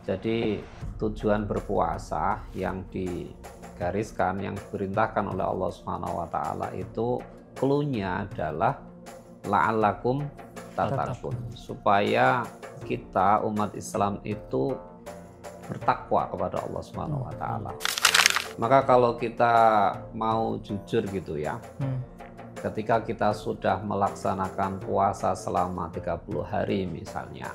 Jadi tujuan berpuasa yang digariskan, yang diperintahkan oleh Allah Subhanahu wa taala itu clue-nya adalah la'allakum tattaqun, supaya kita umat Islam itu bertakwa kepada Allah Subhanahu wa taala. Maka kalau kita mau jujur gitu ya, ketika kita sudah melaksanakan puasa selama 30 hari misalnya,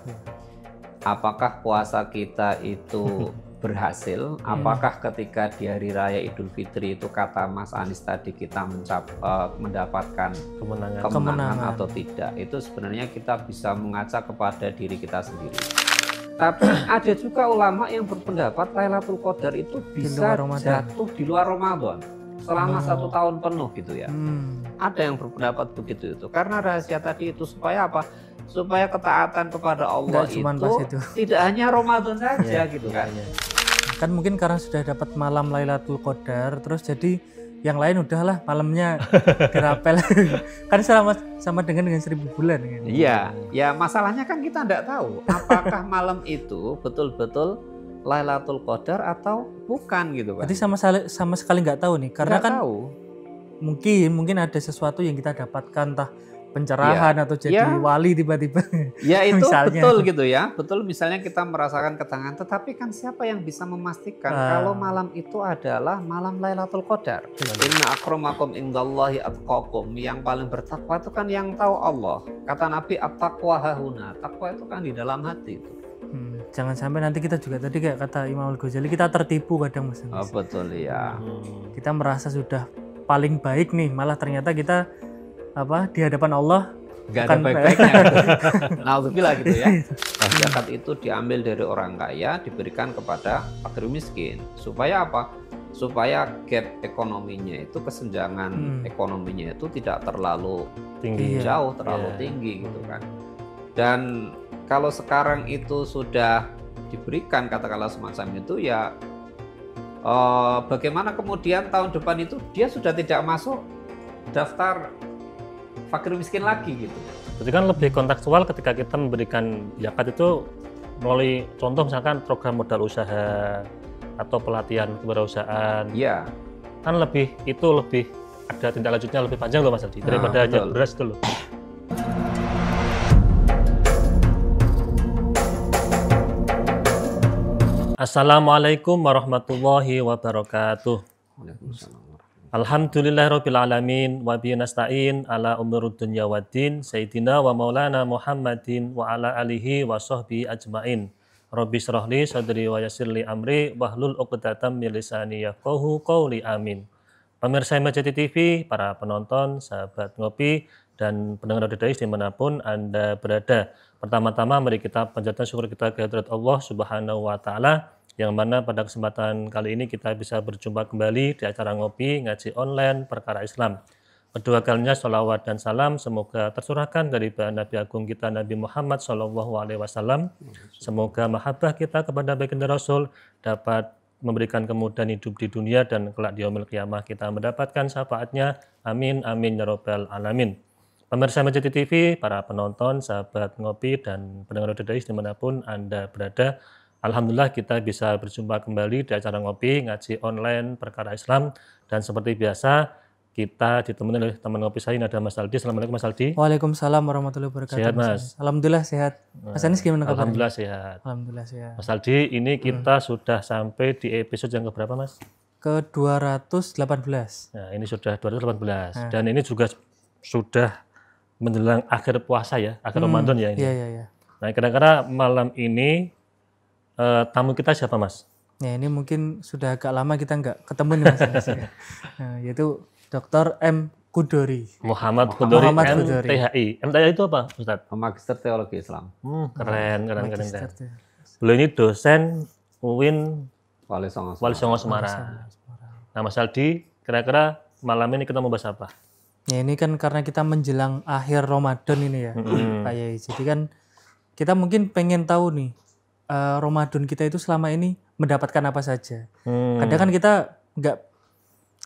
apakah puasa kita itu berhasil? Apakah ketika di hari raya Idul Fitri itu kata Mas Anies tadi kita mendapatkan kemenangan atau tidak? Itu sebenarnya kita bisa mengaca kepada diri kita sendiri. Tapi ada juga ulama yang berpendapat Lailatul Qadar itu bisa jatuh di luar Ramadan selama 1 tahun penuh gitu ya. Ada yang berpendapat begitu itu. Karena rahasia tadi itu supaya apa? Supaya ketaatan kepada Allah itu tidak hanya Ramadan saja gitu kan. Kan mungkin karena sudah dapat malam Lailatul Qadar, terus jadi yang lain udahlah malamnya gerapel. Kan sama dengan 1000 bulan kan. Iya, ya masalahnya kan kita tidak tahu apakah malam itu betul-betul Lailatul Qadar atau bukan gitu kan. Jadi sama sekali nggak tahu nih, karena kan tahu. Mungkin ada sesuatu yang kita dapatkan, entah pencerahan atau jadi wali tiba-tiba. Ya itu misalnya. Betul gitu ya. Betul, misalnya kita merasakan ketenangan, tetapi kan siapa yang bisa memastikan kalau malam itu adalah malam Lailatul Qadar? Inna akramakum indallahi atqakum. Yang paling bertakwa itu kan yang tahu Allah. Kata Nabi at-taqwa hahuna. Takwa itu kan di dalam hati itu. Jangan sampai nanti kita juga tadi kayak kata Imam Al-Ghazali, kita tertipu kadang Mas. Oh, betul ya. Kita merasa sudah paling baik nih, malah ternyata kita di hadapan Allah nggak ada baik-baiknya. Nauzubillah gitu ya. Zakat itu diambil dari orang kaya, diberikan kepada fakir miskin. Supaya apa? Supaya gap ekonominya itu, kesenjangan ekonominya itu tidak terlalu jauh, terlalu tinggi gitu kan. Dan kalau sekarang itu sudah diberikan katakanlah semacam itu ya, bagaimana kemudian tahun depan itu dia sudah tidak masuk daftar fakir miskin lagi gitu. Jadi kan lebih kontekstual ketika kita memberikan zakat itu melalui contoh misalkan program modal usaha atau pelatihan kewirausahaan. Iya. Kan lebih ada tindak lanjutnya lebih panjang loh Mas Aldi daripada hanya beras itu loh. Assalamualaikum warahmatullahi wabarakatuh. Waalaikumsalam. Alhamdulillahirabbil alamin wa bihi nasta'in ala umurud dunya waddin sayyidina wa maulana Muhammadin wa ala alihi wa sahbihi ajmain. Rabbi shrah li sadri wa yassir li amri wahlul 'uqdatam min lisani yafqahu qawli amin. Pemirsa MJT TV, para penonton, sahabat ngopi dan pendengar audio Dais dimanapun Anda berada. Pertama-tama mari kita panjatkan syukur kita kehadirat Allah Subhanahu wa taala, yang mana pada kesempatan kali ini kita bisa berjumpa kembali di acara ngopi ngaji online perkara Islam. Kedua kalinya sholawat dan salam semoga tercurahkan dari Nabi Agung kita Nabi Muhammad SAW. Semoga mahabbah kita kepada baginda Rasul dapat memberikan kemudahan hidup di dunia dan kelak di yaumil qiyamah kita mendapatkan syafaatnya. Amin amin ya rabbal alamin. Pemirsa MJT TV, para penonton, sahabat ngopi dan pendengar audio Dais dimanapun Anda berada. Alhamdulillah kita bisa berjumpa kembali di acara ngopi ngaji online perkara Islam, dan seperti biasa kita ditemani oleh teman ngopi saya, ada Mas Aldi. Assalamualaikum Mas Aldi. Waalaikumsalam warahmatullahi wabarakatuh. Sehat Mas? Alhamdulillah sehat. Mas Anies gimana kabarnya? Alhamdulillah sehat. Alhamdulillah sehat. Mas Aldi, ini kita sudah sampai di episode yang keberapa Mas? Ke 218. Nah ini sudah 218 dan ini juga sudah menjelang akhir puasa ya, akhir Ramadan ya ini. Iya. Nah kira-kira malam ini tamu kita siapa Mas? Ya ini mungkin sudah agak lama kita nggak ketemu nih Mas Anies. Nah, yaitu Dr. M. Kudori. Muhammad Kudori, MTHI. MTHI itu apa Ustadz? Magister Teologi Islam. Keren. Beliau ini dosen UIN Wali Songo Semarang. Nah Mas Aldi, kira-kira malam ini kita mau bahas apa? Ya ini kan karena kita menjelang akhir Ramadan ini ya Pak Yai. Jadi kan kita mungkin pengen tahu nih, Ramadan kita itu selama ini mendapatkan apa saja. Kadang kan kita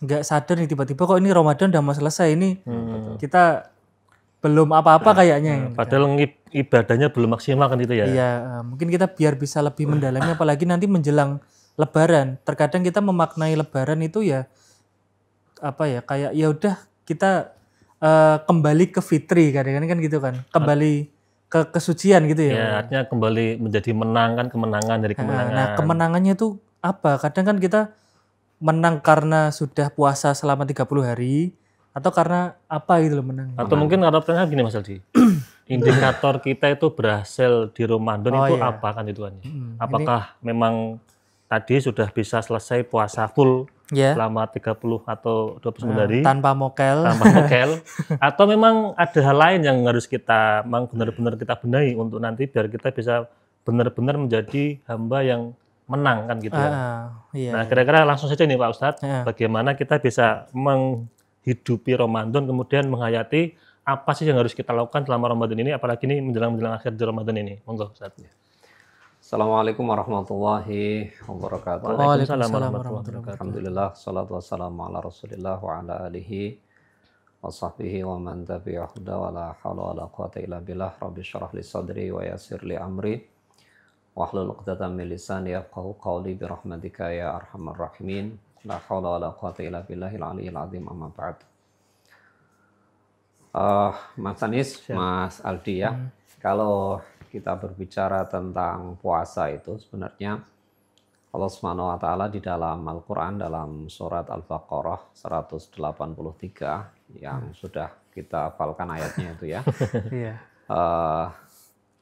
nggak sadar nih tiba-tiba kok ini Ramadan udah mau selesai ini, kita belum apa-apa kayaknya. Padahal ibadahnya belum maksimal kan itu ya. Iya, mungkin kita biar bisa lebih mendalami apalagi nanti menjelang Lebaran. Terkadang kita memaknai Lebaran itu ya apa ya, kayak ya udah kita kembali ke fitri kadang-kadang kan gitu kan. Kembali ke kesucian gitu ya. Ya, artinya kembali menjadi menang kan, kemenangan dari kemenangan. Nah, kemenangannya itu apa? Kadang kan kita menang karena sudah puasa selama 30 hari atau karena apa gitu loh menang. Atau mungkin karena gini Mas Aldi. Indikator kita itu berhasil di Ramadan itu apa kan itu kan? Apakah memang tadi sudah bisa selesai puasa full selama 30 atau 29 hari tanpa mokel atau memang ada hal lain yang harus kita benar-benar kita benahi untuk nanti biar kita bisa benar-benar menjadi hamba yang menang kan gitu ya. Nah, kira-kira langsung saja nih Pak Ustadz, bagaimana kita bisa menghidupi Ramadan kemudian menghayati apa sih yang harus kita lakukan selama Ramadan ini, apalagi ini menjelang akhir di Ramadan ini. Monggo Ustadz. Assalamualaikum warahmatullahi wabarakatuh. Waalaikumsalam warahmatullahi wabarakatuh. Alhamdulillah, salatu wassalamu ala rasulillah wa ala alihi wa sahbihi wa man tabi'ahu wa la hawla wa la quwata illa billah. Rabbi syrah li sadri wa yassir li amri wahlul 'uqdatam min lisani yafqahu qawli bi rahmatika ya arhamar rahimin. La hawla wa la quwata illa billahil aliyyil azim, amma ba'd. Mas Anis, Mas Aldi ya. Kalau kita berbicara tentang puasa itu sebenarnya Allah Subhanahu wa taala di dalam Al-Qur'an dalam surat Al-Baqarah 183 yang sudah kita hafalkan ayatnya itu ya.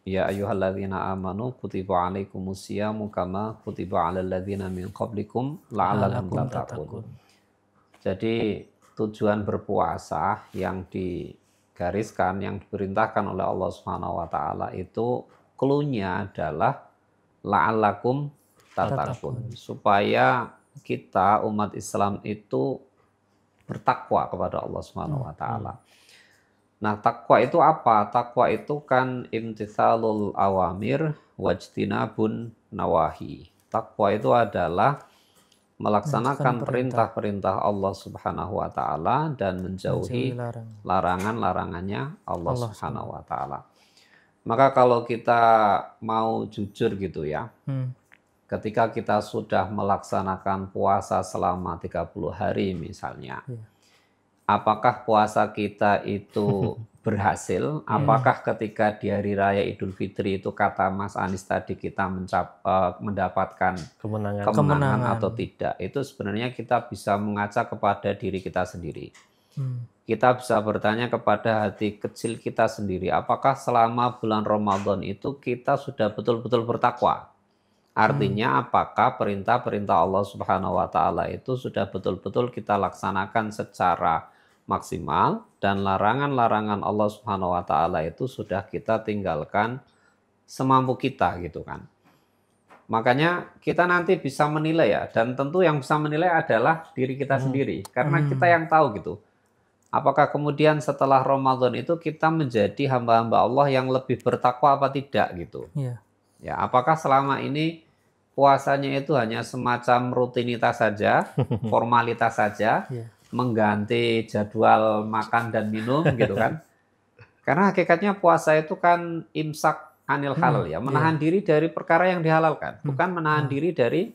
Ya ayyuhalladzina amanu kutiba alaikumusyamu kama kutiba alal ladzina min qablikum la'allakum tattaqun. Jadi tujuan berpuasa yang digariskan, yang diperintahkan oleh Allah Subhanahu wa taala itu clue-nya adalah la'allakum tattaqun, supaya kita umat Islam itu bertakwa kepada Allah Subhanahu wa taala. Nah, takwa itu apa? Takwa itu kan imtitsalul awamir wajtinabun nawahi. Takwa itu adalah melaksanakan perintah-perintah Allah Subhanahu wa taala dan menjauhi larangan-larangannya Allah Subhanahu wa taala. Maka kalau kita mau jujur gitu ya, ketika kita sudah melaksanakan puasa selama 30 hari misalnya, apakah puasa kita itu berhasil? Apakah ketika di hari raya Idul Fitri itu kata Mas Anis tadi kita mendapatkan kemenangan atau tidak? Itu sebenarnya kita bisa mengaca kepada diri kita sendiri. Kita bisa bertanya kepada hati kecil kita sendiri, apakah selama bulan Ramadan itu kita sudah betul-betul bertakwa? Artinya apakah perintah-perintah Allah Subhanahu wa taala itu sudah betul-betul kita laksanakan secara maksimal dan larangan-larangan Allah Subhanahu wa taala itu sudah kita tinggalkan semampu kita gitu kan. Makanya kita nanti bisa menilai ya, dan tentu yang bisa menilai adalah diri kita sendiri karena kita yang tahu gitu. Apakah kemudian setelah Ramadan itu kita menjadi hamba-hamba Allah yang lebih bertakwa apa tidak gitu. Ya, apakah selama ini puasanya itu hanya semacam rutinitas saja, formalitas saja, mengganti jadwal makan dan minum gitu kan. Karena hakikatnya puasa itu kan imsak anil halal ya, menahan diri dari perkara yang dihalalkan, bukan menahan diri dari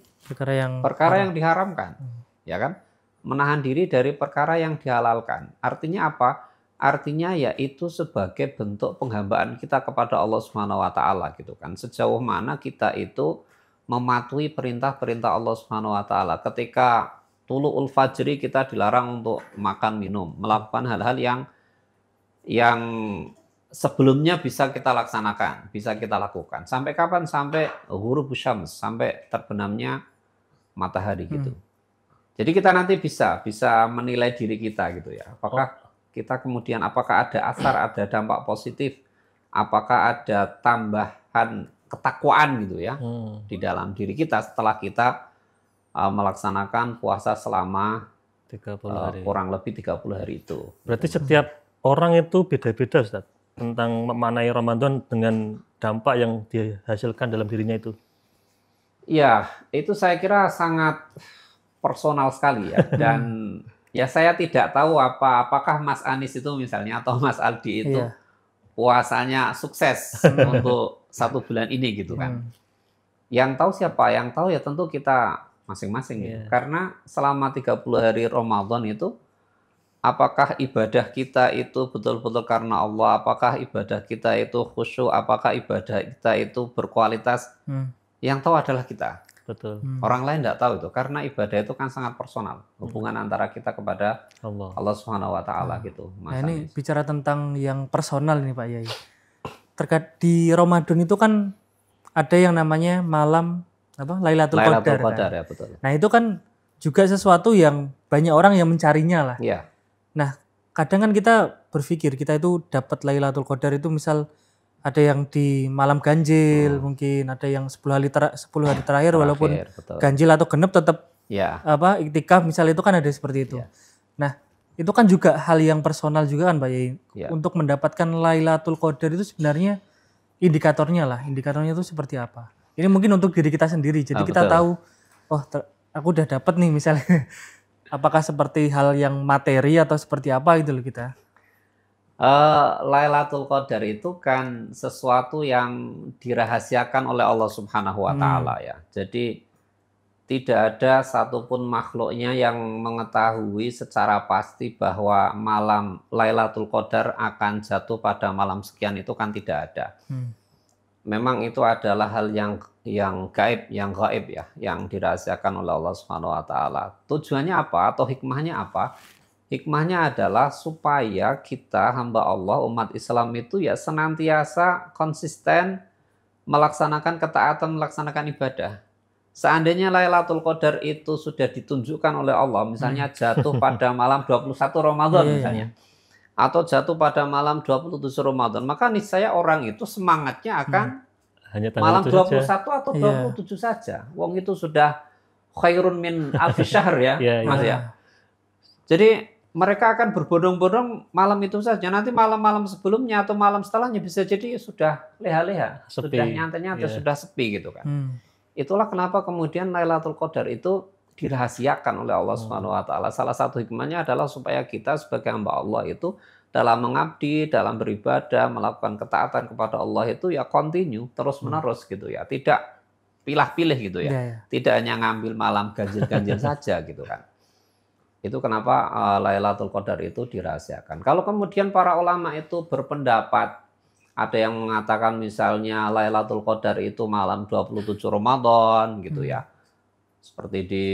perkara yang diharamkan. Ya kan? Menahan diri dari perkara yang dihalalkan. Artinya apa? Artinya yaitu sebagai bentuk penghambaan kita kepada Allah Subhanahu wa taala gitu kan. Sejauh mana kita itu mematuhi perintah-perintah Allah Subhanahu wa taala. Ketika tulu'ul fajri kita dilarang untuk makan minum, melakukan hal-hal yang sebelumnya bisa kita laksanakan, bisa kita lakukan. Sampai kapan? Sampai ghurubus syams, sampai terbenamnya matahari gitu. Jadi kita nanti bisa menilai diri kita gitu ya. Apakah kita kemudian apakah ada asar, ada dampak positif, apakah ada tambahan ketakwaan gitu ya di dalam diri kita setelah kita melaksanakan puasa selama 30 hari. Kurang lebih 30 hari itu. Berarti setiap orang itu beda-beda Ustaz tentang memaknai Ramadan dengan dampak yang dihasilkan dalam dirinya itu. Iya, itu saya kira sangat personal sekali ya, dan ya saya tidak tahu apakah Mas Anis itu misalnya atau Mas Aldi itu puasanya sukses untuk 1 bulan ini gitu kan. Yang tahu siapa? Yang tahu ya tentu kita masing-masing gitu. Karena selama 30 hari Ramadan itu apakah ibadah kita itu betul-betul karena Allah, apakah ibadah kita itu khusyuk, apakah ibadah kita itu berkualitas, yang tahu adalah kita. Betul. Orang lain tidak tahu itu, karena ibadah itu kan sangat personal, hubungan antara kita kepada Allah Subhanahu Wa Taala gitu. Nah ini bicara tentang yang personal nih Pak Yai. Terkait di Ramadan itu kan ada yang namanya malam Lailatul Qadar. Kan? Ya, betul. Nah itu kan juga sesuatu yang banyak orang yang mencarinya lah. Iya. Nah, kadang kan kita berpikir kita itu dapat Lailatul Qadar itu misal ada yang di malam ganjil, mungkin ada yang 10 hari terakhir walaupun betul. Ganjil atau genep tetap iktikaf misal itu kan ada seperti itu. Ya. Nah, itu kan juga hal yang personal juga kan Pak Yai. Ya. Untuk mendapatkan Lailatul Qadar itu sebenarnya indikatornya itu seperti apa? Ini mungkin untuk diri kita sendiri. Jadi kita tahu aku udah dapat nih misalnya. Apakah seperti hal yang materi atau seperti apa gitu loh kita? Lailatul Qadar itu kan sesuatu yang dirahasiakan oleh Allah Subhanahu Wa Taala ya. Jadi tidak ada satupun makhluknya yang mengetahui secara pasti bahwa malam Lailatul Qadar akan jatuh pada malam sekian, itu kan tidak ada. Memang itu adalah hal yang gaib ya, yang dirahasiakan oleh Allah Subhanahu Wa Taala. Tujuannya apa atau hikmahnya apa? Hikmahnya adalah supaya kita hamba Allah umat Islam itu ya senantiasa konsisten melaksanakan ketaatan, melaksanakan ibadah. Seandainya Lailatul Qadar itu sudah ditunjukkan oleh Allah, misalnya jatuh pada malam 21 Ramadan misalnya, atau jatuh pada malam 27 Ramadan, maka niscaya orang itu semangatnya akan hanya malam 21 saja. atau 27 saja. Wong itu sudah khairun min alfi syahr ya, Mas ya. Jadi mereka akan berbondong-bondong malam itu saja. Nanti malam-malam sebelumnya atau malam setelahnya bisa jadi sudah leha-leha, sudah nyantai-nyantai, sudah sepi gitu kan. Itulah kenapa kemudian Lailatul Qadar itu dirahasiakan oleh Allah Subhanahu Wa Taala. Salah satu hikmahnya adalah supaya kita sebagai hamba Allah itu dalam mengabdi, dalam beribadah, melakukan ketaatan kepada Allah itu ya continue, terus-menerus gitu ya. Tidak pilih-pilih gitu ya. Tidak hanya ngambil malam ganjil-ganjil saja gitu kan. Itu kenapa Lailatul Qadar itu dirahasiakan. Kalau kemudian para ulama itu berpendapat, ada yang mengatakan misalnya Lailatul Qadar itu malam 27 Ramadan gitu ya. Seperti di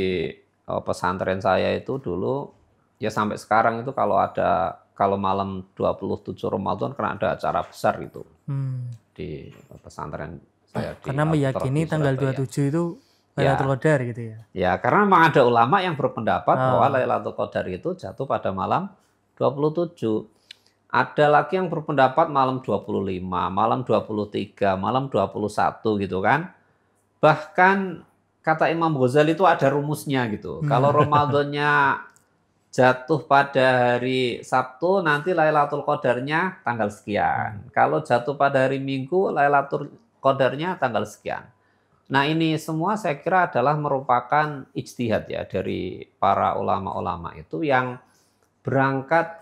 pesantren saya itu dulu, ya sampai sekarang itu kalau malam 27 Ramadan karena ada acara besar itu di pesantren saya. Karena meyakini tanggal 27 itu Lailatul Qadar gitu ya. Ya, karena memang ada ulama yang berpendapat bahwa Lailatul Qadar itu jatuh pada malam 27. Ada lagi yang berpendapat malam 25, malam 23, malam 21 gitu kan. Bahkan kata Imam Ghazali itu ada rumusnya gitu. Kalau Ramadannya jatuh pada hari Sabtu, nanti Lailatul Qadarnya tanggal sekian. Kalau jatuh pada hari Minggu, Lailatul Qadarnya tanggal sekian. Nah ini semua saya kira adalah merupakan ijtihad ya dari para ulama-ulama itu yang berangkat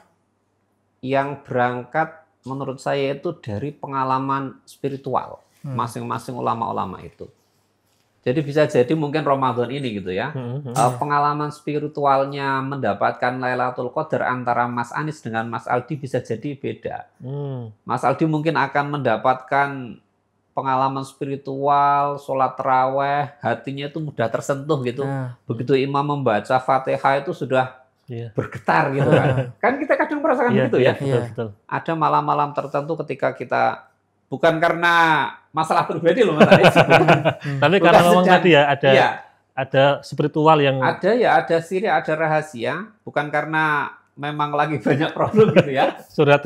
menurut saya itu dari pengalaman spiritual masing-masing ulama-ulama itu. Jadi bisa jadi mungkin Ramadan ini gitu ya, pengalaman spiritualnya mendapatkan Lailatul Qadar antara Mas Anis dengan Mas Aldi bisa jadi beda. Mas Aldi mungkin akan mendapatkan pengalaman spiritual, sholat taraweh, hatinya itu mudah tersentuh gitu. Begitu imam membaca Fatihah itu sudah bergetar gitu kan. Kan kita kadang merasakan begitu ya. Betul. Ada malam-malam tertentu ketika kita, bukan karena masalah pribadi loh Mas Aris. Tapi karena memang tadi ya ada spiritual yang ada siri, ada rahasia, bukan karena memang lagi banyak problem gitu ya. Surat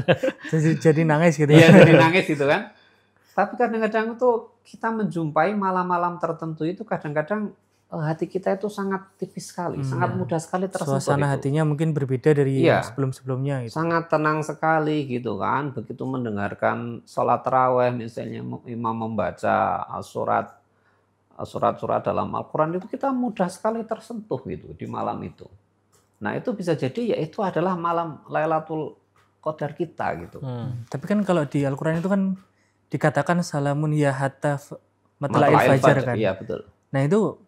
jadi nangis gitu ya. Jadi nangis gitu kan. Tapi kadang-kadang itu kita menjumpai malam-malam tertentu itu kadang-kadang hati kita itu sangat tipis sekali, sangat mudah sekali tersentuh. Suasana hatinya mungkin berbeda dari sebelum-sebelumnya. Gitu. Sangat tenang sekali gitu kan. Begitu mendengarkan sholat taraweh misalnya imam membaca surat-surat dalam Al-Quran itu kita mudah sekali tersentuh gitu di malam itu. Nah itu bisa jadi ya itu adalah malam Lailatul qadar kita gitu. Tapi kan kalau di Al-Qur'an itu kan dikatakan salamun ya hatta matla'il fajar kan. Iya, betul. Nah, itu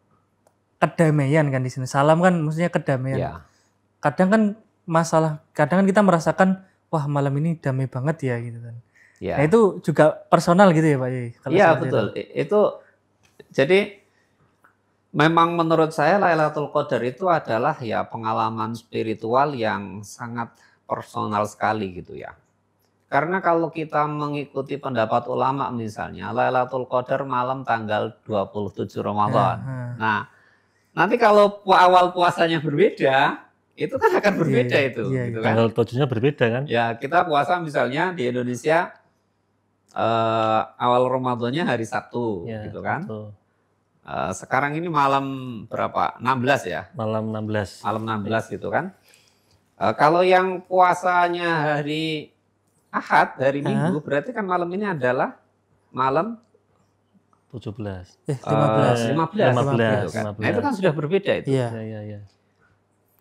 kedamaian kan di sini. Salam kan maksudnya kedamaian. Iya. Kadang kan kadang kan kita merasakan wah malam ini damai banget ya gitu kan. Ya. Nah, itu juga personal gitu ya Pak Yai? Iya, betul. Itu jadi memang menurut saya Lailatul Qadar itu adalah ya pengalaman spiritual yang sangat personal sekali gitu ya. Karena kalau kita mengikuti pendapat ulama misalnya, Lailatul Qadar malam tanggal 27 Ramadan. Nah, nanti kalau awal puasanya berbeda, itu kan akan berbeda itu. Gitu kan? Tanggal 7-nya berbeda kan? Ya, kita puasa misalnya di Indonesia awal Ramadannya hari Sabtu, gitu kan. Sekarang ini malam berapa? 16 ya? Malam 16. Malam 16 gitu kan. Kalau yang puasanya hari Ahad, hari Minggu, berarti kan malam ini adalah malam 17. 15 gitu kan. Nah, itu kan sudah berbeda itu. Iya.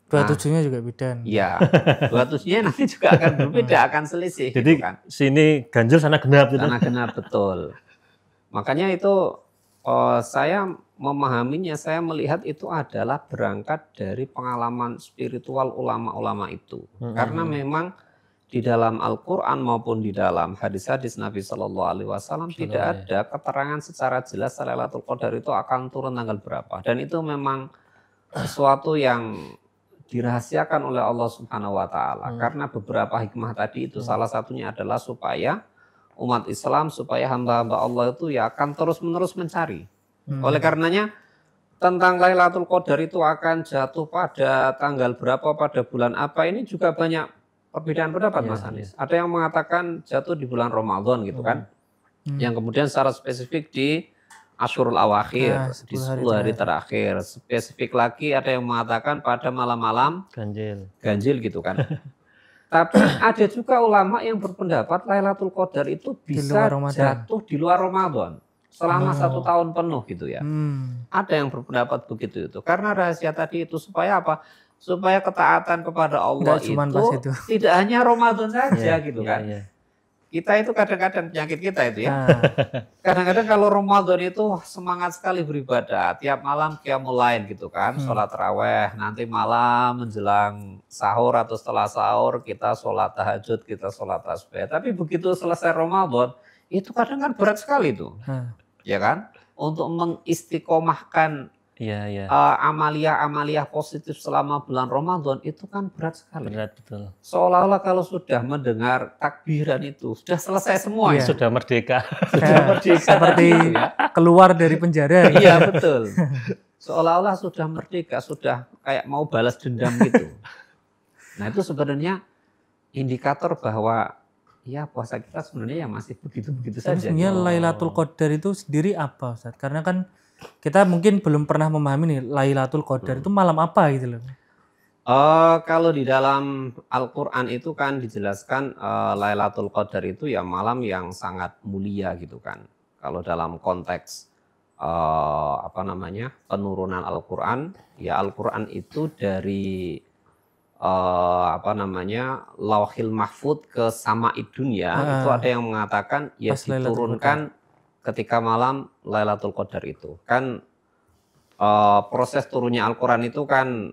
27-nya juga beda. Iya. 27-nya nanti juga akan berbeda, akan selisih. Jadi gitu kan. sini ganjil sana genap gitu. Sana genap, betul. Makanya itu saya memahaminya, saya melihat itu adalah berangkat dari pengalaman spiritual ulama-ulama itu. Karena memang di dalam Al-Quran maupun di dalam hadis-hadis Nabi Shallallahu Alaihi Wasallam tidak ada keterangan secara jelas Lailatul Qadar itu akan turun tanggal berapa. Dan itu memang sesuatu yang dirahasiakan oleh Allah Subhanahu Wa Taala. Karena beberapa hikmah tadi itu salah satunya adalah supaya umat Islam, supaya hamba-hamba Allah itu ya akan terus-menerus mencari. Oleh karenanya tentang Lailatul Qadar itu akan jatuh pada tanggal berapa, pada bulan apa, ini juga banyak perbedaan pendapat Mas Anies. Ada yang mengatakan jatuh di bulan Ramadan gitu kan. Yang kemudian secara spesifik di Asyurul Awakhir, di 10 hari terakhir. Spesifik lagi ada yang mengatakan pada malam-malam ganjil gitu kan. Tapi ada juga ulama yang berpendapat Lailatul Qadar itu bisa jatuh di luar Ramadan selama 1 tahun penuh gitu ya. Ada yang berpendapat begitu itu. Karena rahasia tadi itu supaya apa? Supaya ketaatan kepada Allah itu tidak hanya Ramadan saja gitu kan. Kita itu kadang-kadang penyakit kita itu ya. Kadang-kadang kalau Ramadan itu semangat sekali beribadah. Tiap malam qiyamul lail gitu kan. Sholat taraweh. Nanti malam menjelang sahur atau setelah sahur kita sholat tahajud, kita sholat tasbih. Tapi begitu selesai Ramadan itu kadang kan berat sekali tuh. Ya kan? Untuk mengistiqomahkan amalia-amalia positif selama bulan Ramadan itu kan berat sekali. Berat, betul. Seolah-olah kalau sudah mendengar takbiran itu sudah selesai semua. Sudah merdeka. Sudah merdeka. Seperti keluar dari penjara. Iya, betul. Seolah-olah sudah merdeka, sudah kayak mau balas dendam gitu. Nah, itu sebenarnya indikator bahwa ya puasa kita sebenarnya ya masih begitu-begitu saja. Sebenarnya Lailatul Qadar itu sendiri apa, Ustaz? Karena kan kita mungkin belum pernah memahami nih Lailatul Qadar itu malam apa gitu loh. Kalau di dalam Al-Quran itu kan dijelaskan Lailatul Qadar itu ya malam yang sangat mulia gitu kan. Kalau dalam konteks penurunan Al-Quran, ya Al-Quran itu dari Lauhil Mahfud ke Sama'id Dunya itu ada yang mengatakan ya diturunkan ketika malam Lailatul Qadar itu. Kan proses turunnya Al-Quran itu kan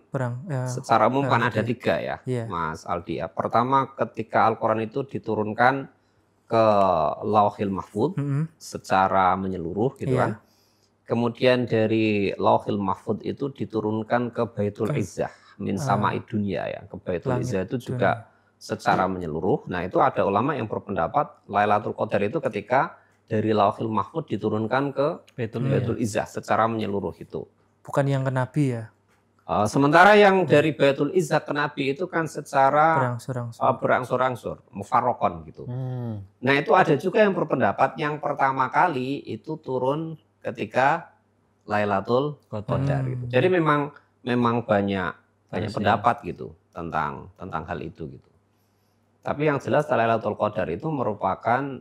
secara umum kan ada 3 ya, Mas Aldi. Pertama ketika Al-Quran itu diturunkan ke Lauhil Mahfud secara menyeluruh gitu kan. Kemudian dari Lauhil Mahfud itu diturunkan ke Baitul Izzah min Sama'id Dunya ya. Ke Baitul Izzah itu juga secara menyeluruh. Nah, itu ada ulama yang berpendapat Lailatul Qadar itu ketika dari Lauhil Mahfud diturunkan ke Baitul Izzah secara menyeluruh itu. Bukan yang ke Nabi ya? Sementara yang dari Baitul Izzah ke Nabi itu kan secara berangsur-angsur, mufarraqon gitu. Nah, itu ada juga yang berpendapat yang pertama kali itu turun ketika Lailatul Qadar gitu. Jadi memang banyak pendapat gitu tentang hal itu gitu. Tapi yang jelas Lailatul Qadar itu merupakan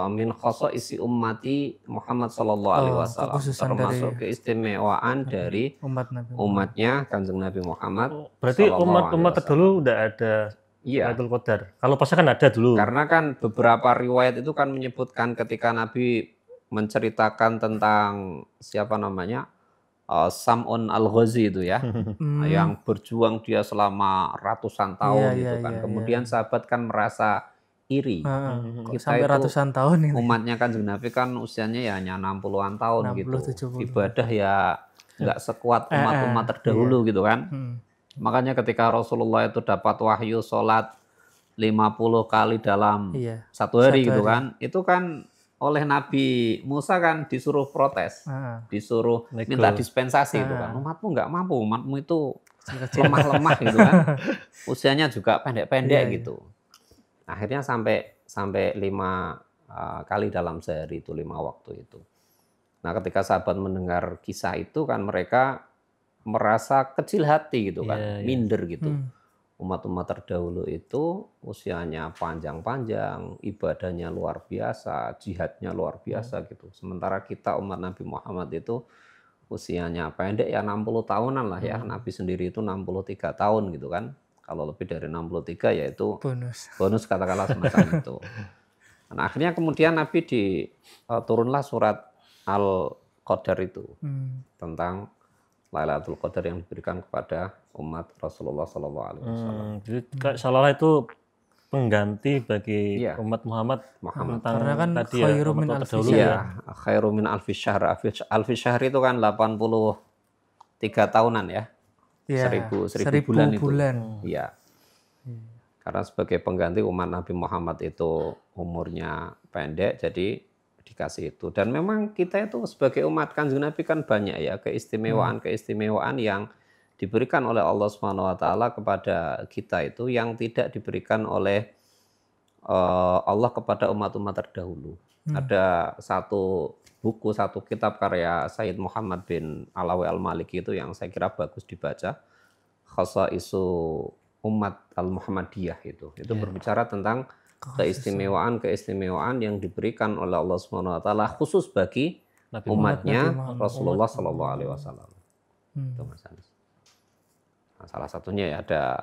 min isi ummati Muhammad Sallallahu Alaihi Wasallam, termasuk keistimewaan dari umatnya Kanjeng Nabi Muhammad. Berarti umat terdahulu udah ada Iya. Lailatul Qadar. Kalau pasnya kan ada dulu. Karena kan beberapa riwayat itu kan menyebutkan ketika Nabi menceritakan tentang siapa namanya Sam'un al-Ghazi itu ya, yang berjuang dia selama ratusan tahun Iya, gitu iya, kan. iya, Kemudian sahabat kan merasa iri. Kok Kita sampai itu ratusan tahun ini. umatnya kan Nabi kan usianya ya hanya 60-an tahun 60, gitu. 70. Ibadah ya nggak sekuat umat-umat terdahulu gitu kan. Makanya ketika Rasulullah itu dapat wahyu sholat 50 kali dalam satu hari gitu kan, itu kan oleh Nabi Musa kan disuruh protes, disuruh minta dispensasi gitu kan. Umatmu nggak mampu, umatmu itu lemah-lemah gitu kan, usianya juga pendek-pendek gitu. Akhirnya sampai 5 kali dalam sehari itu, 5 waktu itu. Nah ketika sahabat mendengar kisah itu kan mereka merasa kecil hati gitu kan, minder gitu. Umat-umat terdahulu itu usianya panjang-panjang, ibadahnya luar biasa, jihadnya luar biasa gitu. Sementara kita umat Nabi Muhammad itu usianya pendek ya 60 tahunan lah ya. Nabi sendiri itu 63 tahun gitu kan. Kalau lebih dari 63 ya itu bonus katakanlah semacam itu. Nah, akhirnya kemudian Nabi turunlah surat Al-Qadar itu tentang Lailatul Qadar yang diberikan kepada umat Rasulullah SAW. Jadi seolah itu pengganti bagi umat Muhammad. Karena kan khairu min alfi syahr. Khairu min alfi syahr. Alfi syahr itu kan 83 tahunan ya. 1000 bulan itu. Iya. Karena sebagai pengganti umat Nabi Muhammad itu umurnya pendek, jadi dikasih itu. Dan memang kita itu sebagai umat Kanjeng Nabi kan banyak ya keistimewaan-keistimewaan yang diberikan oleh Allah Subhanahu wa taala kepada kita itu yang tidak diberikan oleh Allah kepada umat-umat terdahulu. Ada satu buku, satu kitab karya Sayyid Muhammad bin Alawi Al-Maliki itu yang saya kira bagus dibaca. Khasaisu Umat Al-Muhammadiyah itu berbicara tentang keistimewaan yang diberikan oleh Allah Subhanahu wa taala khusus bagi umatnya Rasulullah sallallahu alaihi wasallam. Itu Mas Anis. Nah, salah satunya ya ada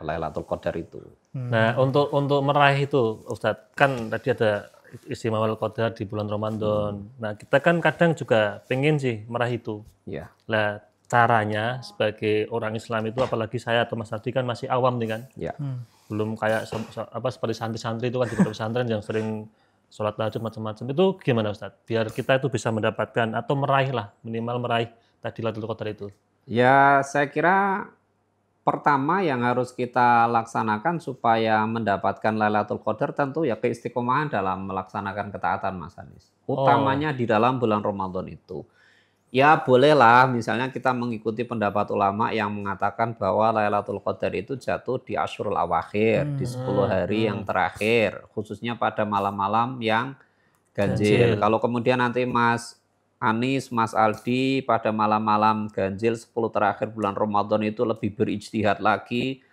Lailatul Qadar itu. Nah, untuk meraih itu Ustadz, kan tadi ada istimewa Qadar di bulan Ramadan. Nah, kita kan kadang juga pengen sih meraih itu. Iya. Nah, caranya sebagai orang Islam itu, apalagi saya atau Mas Adi kan masih awam nih kan. Iya. Belum kayak seperti santri-santri itu kan di pesantren yang sering sholat tahajud macam-macam. Itu gimana Ustadz? Biar kita itu bisa mendapatkan atau meraih lah, minimal meraih tadi Lailatul Qadar itu. Ya, saya kira pertama yang harus kita laksanakan supaya mendapatkan Lailatul Qadar tentu ya keistiqomahan dalam melaksanakan ketaatan Mas Anis. Utamanya di dalam bulan Ramadan itu. Ya bolehlah misalnya kita mengikuti pendapat ulama yang mengatakan bahwa Lailatul Qadar itu jatuh di Asyurul Awakhir, di 10 hari yang terakhir, khususnya pada malam-malam yang ganjil. Kalau kemudian nanti Mas Anis, Mas Aldi pada malam-malam ganjil 10 terakhir bulan Ramadan itu lebih berijtihad lagi,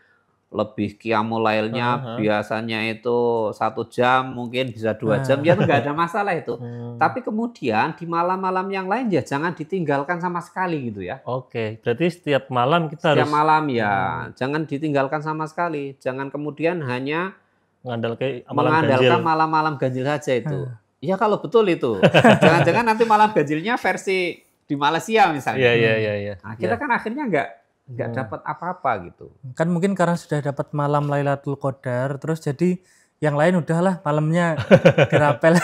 lebih qiyamul lailnya biasanya itu 1 jam, mungkin bisa 2 jam, ya itu nggak ada masalah itu. Tapi kemudian di malam-malam yang lain ya jangan ditinggalkan sama sekali gitu ya. Oke, berarti setiap malam kita setiap malam ya jangan ditinggalkan sama sekali. Jangan kemudian hanya mengandalkan malam-malam ganjil saja itu. Ya kalau betul itu. Jangan-jangan nanti malam ganjilnya versi di Malaysia misalnya. Iya. Nah, kita kan akhirnya nggak dapat apa-apa gitu. Kan mungkin karena sudah dapat malam Lailatul Qadar, terus jadi yang lain udahlah malamnya dirapel.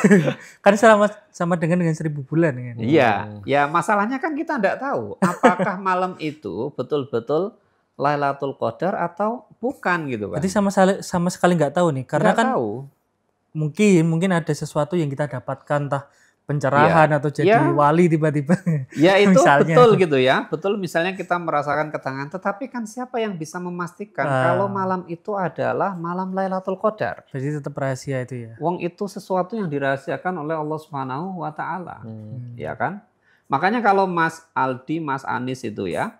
Kan sama dengan 1000 bulan kan. Iya, ya masalahnya kan kita nggak tahu apakah malam itu betul-betul Lailatul Qadar atau bukan gitu kan. Jadi sama sekali nggak tahu nih, karena kan tahu. Mungkin ada sesuatu yang kita dapatkan entah pencerahan atau jadi wali tiba-tiba. Ya itu misalnya. Betul gitu ya. Betul misalnya kita merasakan ketenangan. Tetapi kan siapa yang bisa memastikan kalau malam itu adalah malam Lailatul Qadar. Jadi tetap rahasia itu ya. Wong itu sesuatu yang dirahasiakan oleh Allah Subhanahu wa taala. Ya kan? Makanya kalau Mas Aldi, Mas Anis itu ya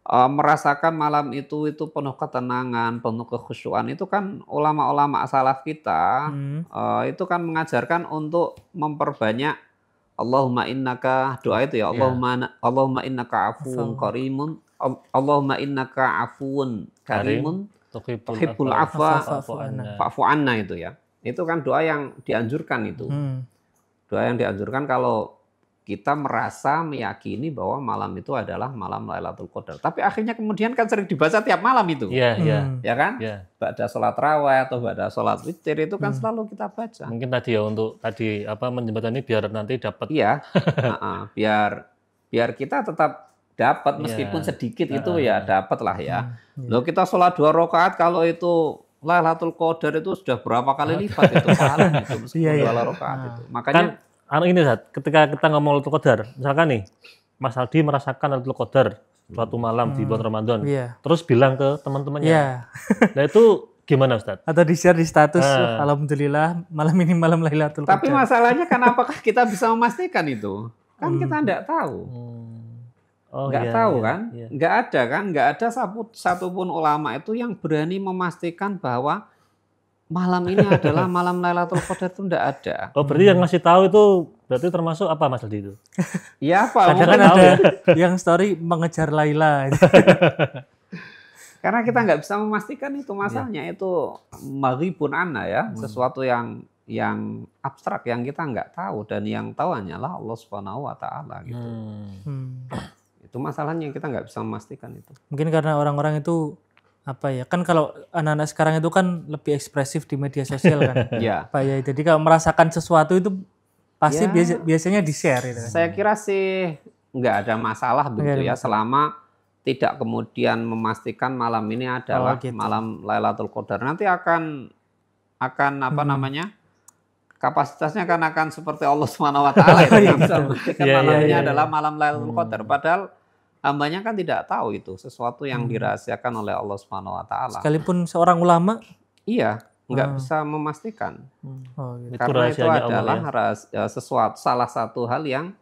merasakan malam itu penuh ketenangan, penuh kekhusyuan, itu kan ulama-ulama salaf kita itu kan mengajarkan untuk memperbanyak Allahumma innaka, doa itu ya, Allahumma innaka afuwun karimun, Allahumma innaka afuwun karimun tuhibbul afwa fa'fu anna itu ya. Itu kan doa yang dianjurkan itu. Doa yang dianjurkan kalau kita merasa meyakini bahwa malam itu adalah malam Lailatul Qadar. Tapi akhirnya kemudian kan sering dibaca tiap malam itu. Iya. Ya kan? Ba'da sholat raweh atau ba'da sholat witir itu kan selalu kita baca. Mungkin tadi ya untuk tadi menjembatani biar nanti dapat. Iya. biar kita tetap dapat meskipun sedikit itu ya dapat lah ya. Loh kita sholat 2 rakaat kalau itu Lailatul Qadar itu sudah berapa kali lipat itu pahalanya itu meskipun 2 rakaat itu. Makanya ini Zat, ketika kita ngomong Lailatul Qadar, misalkan nih Mas Aldi merasakan Lailatul Qadar suatu malam di bulan Ramadan, terus bilang ke teman-temannya. Nah itu gimana Ustaz? Atau di-share di status, alhamdulillah malam ini malam Lailatul Qadar. Tapi masalahnya kan apakah kita bisa memastikan itu? Kan kita enggak tahu. Tahu kan? Nggak ada satupun ulama itu yang berani memastikan bahwa malam ini adalah malam Lailatul Qadar, itu enggak ada. Oh, berarti yang ngasih tahu itu berarti termasuk apa Mas Aldi itu? Iya apa? Kadang kan ada yang story mengejar Laila. Karena kita nggak bisa memastikan itu, masalahnya itu maghibun anna ya, sesuatu yang abstrak yang kita nggak tahu, dan yang tahu hanyalah Allah Subhanahu wa taala gitu. Itu masalahnya, kita nggak bisa memastikan itu. Mungkin karena orang-orang itu apa ya, kan kalau anak-anak sekarang itu kan lebih ekspresif di media sosial kan. Pak ya, jadi kalau merasakan sesuatu itu pasti biasanya di-share gitu kan. Saya kira sih nggak ada masalah begitu ya, selama tidak kemudian memastikan malam ini adalah malam Lailatul Qadar. Nanti akan apa namanya? Kapasitasnya akan seperti Allah Subhanahu wa taala yang bisa memastikan malam ini adalah malam Lailatul Qadar. Padahal hambanya kan tidak tahu itu sesuatu yang dirahasiakan oleh Allah Subhanahu wa taala. Sekalipun seorang ulama nggak bisa memastikan. Karena itu adalah salah satu hal yang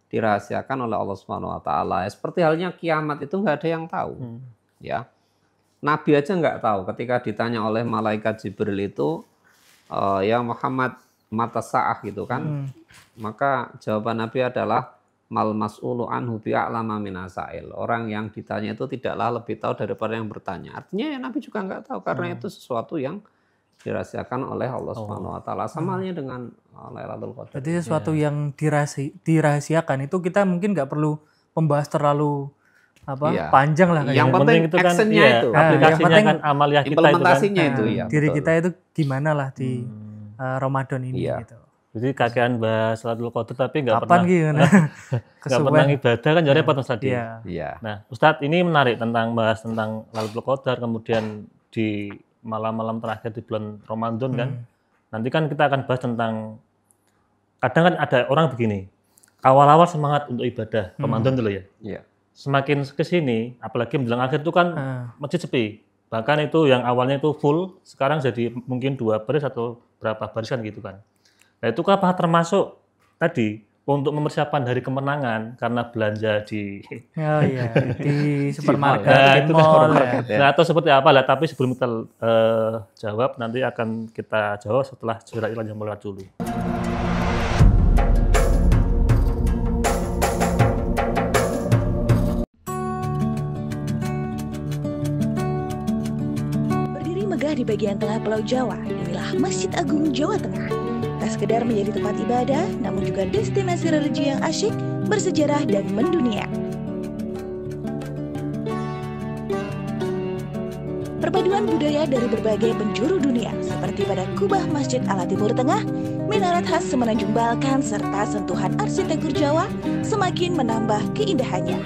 dirahasiakan oleh Allah Subhanahu wa taala. Seperti halnya kiamat itu nggak ada yang tahu. Ya. Nabi aja nggak tahu ketika ditanya oleh malaikat Jibril itu, ya Muhammad, mata sa'ah gitu kan. Maka jawaban Nabi adalah mal mas'ulu anhu bi'a'lama minasail. Orang yang ditanya itu tidaklah lebih tahu daripada yang bertanya. Artinya ya Nabi juga nggak tahu, karena itu sesuatu yang dirahasiakan oleh Allah Subhanahu wa taala. Sama halnya dengan Lailatul Qadar. Jadi sesuatu yang dirahasiakan itu kita mungkin nggak perlu membahas terlalu panjang lah. Yang penting itu kan itu. Aplikasinya kan amaliyah kita, implementasinya itu kan. Diri kita itu gimana lah di Ramadan ini gitu. Jadi kakean bahas Lailatul Qadar tapi nggak pernah ibadah kan jadi repot tadi. Nah, Ustadz ini menarik tentang bahas tentang Lailatul Qadar, kemudian di malam-malam terakhir di bulan Ramadan kan. Nanti kan kita akan bahas tentang, kadang kan ada orang begini, awal-awal semangat untuk ibadah Ramadan dulu ya. Semakin kesini, apalagi menjelang akhir itu kan masjid sepi. Bahkan itu yang awalnya itu full, sekarang jadi mungkin 2 baris atau berapa baris kan gitu kan. Nah itu apa termasuk tadi untuk mempersiapkan hari kemenangan karena belanja di di supermarket, di mall. Nah atau seperti apa lah, tapi sebelum kita jawab, nanti akan kita jawab setelah surat iklan yang melewat dulu. Berdiri megah di bagian tengah Pulau Jawa, inilah Masjid Agung Jawa Tengah. Tak sekedar menjadi tempat ibadah, namun juga destinasi religi yang asyik, bersejarah, dan mendunia. Perpaduan budaya dari berbagai penjuru dunia, seperti pada kubah Masjid ala Timur Tengah, minaret khas Semenanjung Balkan, serta sentuhan arsitektur Jawa, semakin menambah keindahannya.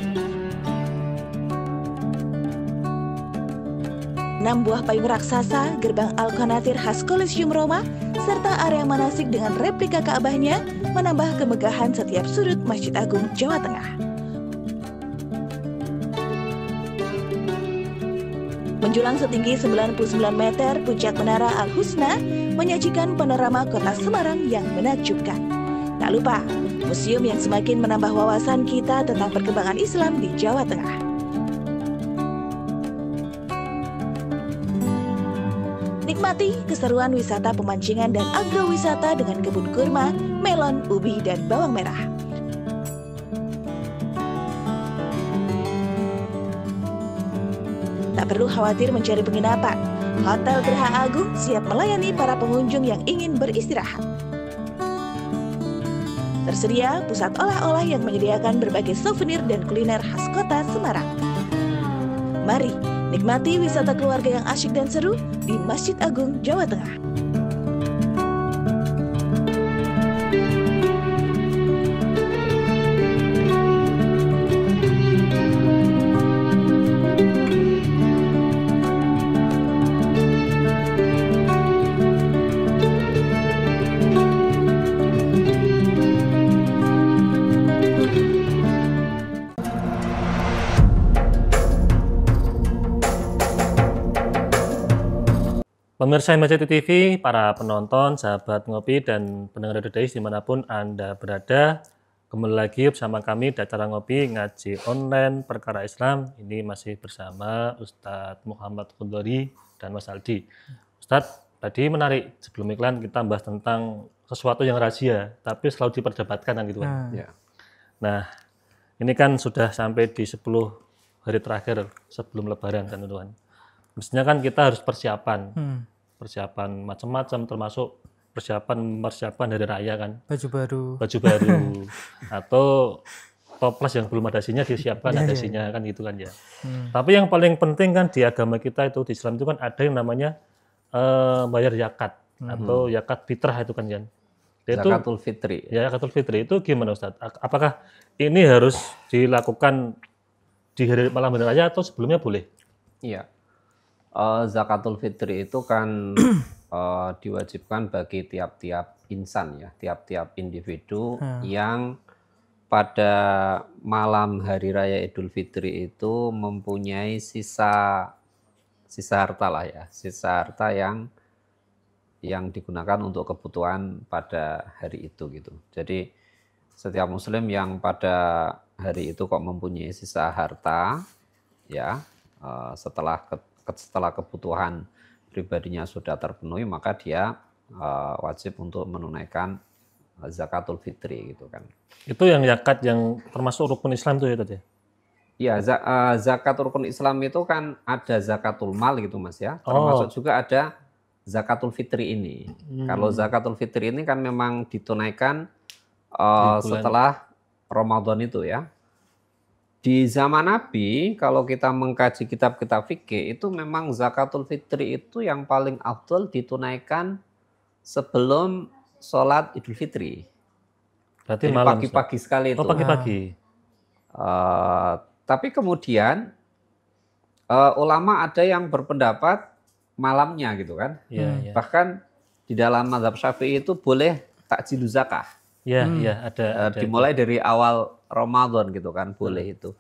6 buah payung raksasa, gerbang Al-Qanatir khas Kolosium Roma, serta area manasik dengan replika Ka'bahnya menambah kemegahan setiap sudut Masjid Agung Jawa Tengah. Menjulang setinggi 99 meter, puncak Menara Al-Husna menyajikan panorama kota Semarang yang menakjubkan. Tak lupa, museum yang semakin menambah wawasan kita tentang perkembangan Islam di Jawa Tengah. Nikmati keseruan wisata pemancingan dan agrowisata dengan kebun kurma, melon, ubi, dan bawang merah. Tak perlu khawatir mencari penginapan. Hotel Geraha Agung siap melayani para pengunjung yang ingin beristirahat. Tersedia pusat olah-olah yang menyediakan berbagai souvenir dan kuliner khas kota Semarang. Mari nikmati wisata keluarga yang asyik dan seru di Masjid Agung, Jawa Tengah. Pemirsa MCT TV, para penonton, sahabat ngopi, dan pendengar Radio Dais dimanapun Anda berada, kembali lagi bersama kami di acara ngopi ngaji online perkara Islam. Ini masih bersama Ustadz Muhammad Khudori dan Mas Aldi. Ustadz, tadi menarik, sebelum iklan kita bahas tentang sesuatu yang rahasia, tapi selalu diperdebatkan kan gitu kan. Nah, ini kan sudah sampai di 10 hari terakhir sebelum Lebaran kan teman-teman. Mestinya kan kita harus persiapan macam-macam, termasuk persiapan hari raya kan. Baju baru atau toples yang belum ada isinya disiapkan ada isinya kan gitu kan ya. Tapi yang paling penting kan di agama kita itu, di Islam itu kan ada yang namanya bayar zakat atau zakat fitrah itu kan ya. Zakatul fitri. Ya, zakatul fitri itu gimana Ustadz? Apakah ini harus dilakukan di hari malam hari raya atau sebelumnya boleh? Iya. Zakatul fitri itu kan diwajibkan bagi tiap-tiap insan ya, tiap-tiap individu yang pada malam hari raya Idul Fitri itu mempunyai sisa harta lah ya, sisa harta yang digunakan untuk kebutuhan pada hari itu gitu. Jadi setiap muslim yang pada hari itu kok mempunyai sisa harta ya, setelah kebutuhan pribadinya sudah terpenuhi, maka dia wajib untuk menunaikan zakatul fitri gitu kan. Itu yang zakat yang termasuk rukun Islam itu ya tadi? Iya, zakat rukun Islam itu kan ada zakatul mal gitu Mas ya. Termasuk juga ada zakatul fitri ini. Kalau zakatul fitri ini kan memang ditunaikan setelah Ramadan itu ya. Di zaman Nabi, kalau kita mengkaji kitab-kitab fikih, itu memang zakatul fitri itu yang paling afdol ditunaikan sebelum sholat Idul Fitri. Berarti jadi malam, pagi-pagi sekali itu. Oh, pagi-pagi. Tapi kemudian ulama ada yang berpendapat malamnya gitu kan. Bahkan di dalam mazhab Syafi'i itu boleh takjilu zakah. Iya, ada dimulai dari awal Ramadan gitu kan, boleh itu.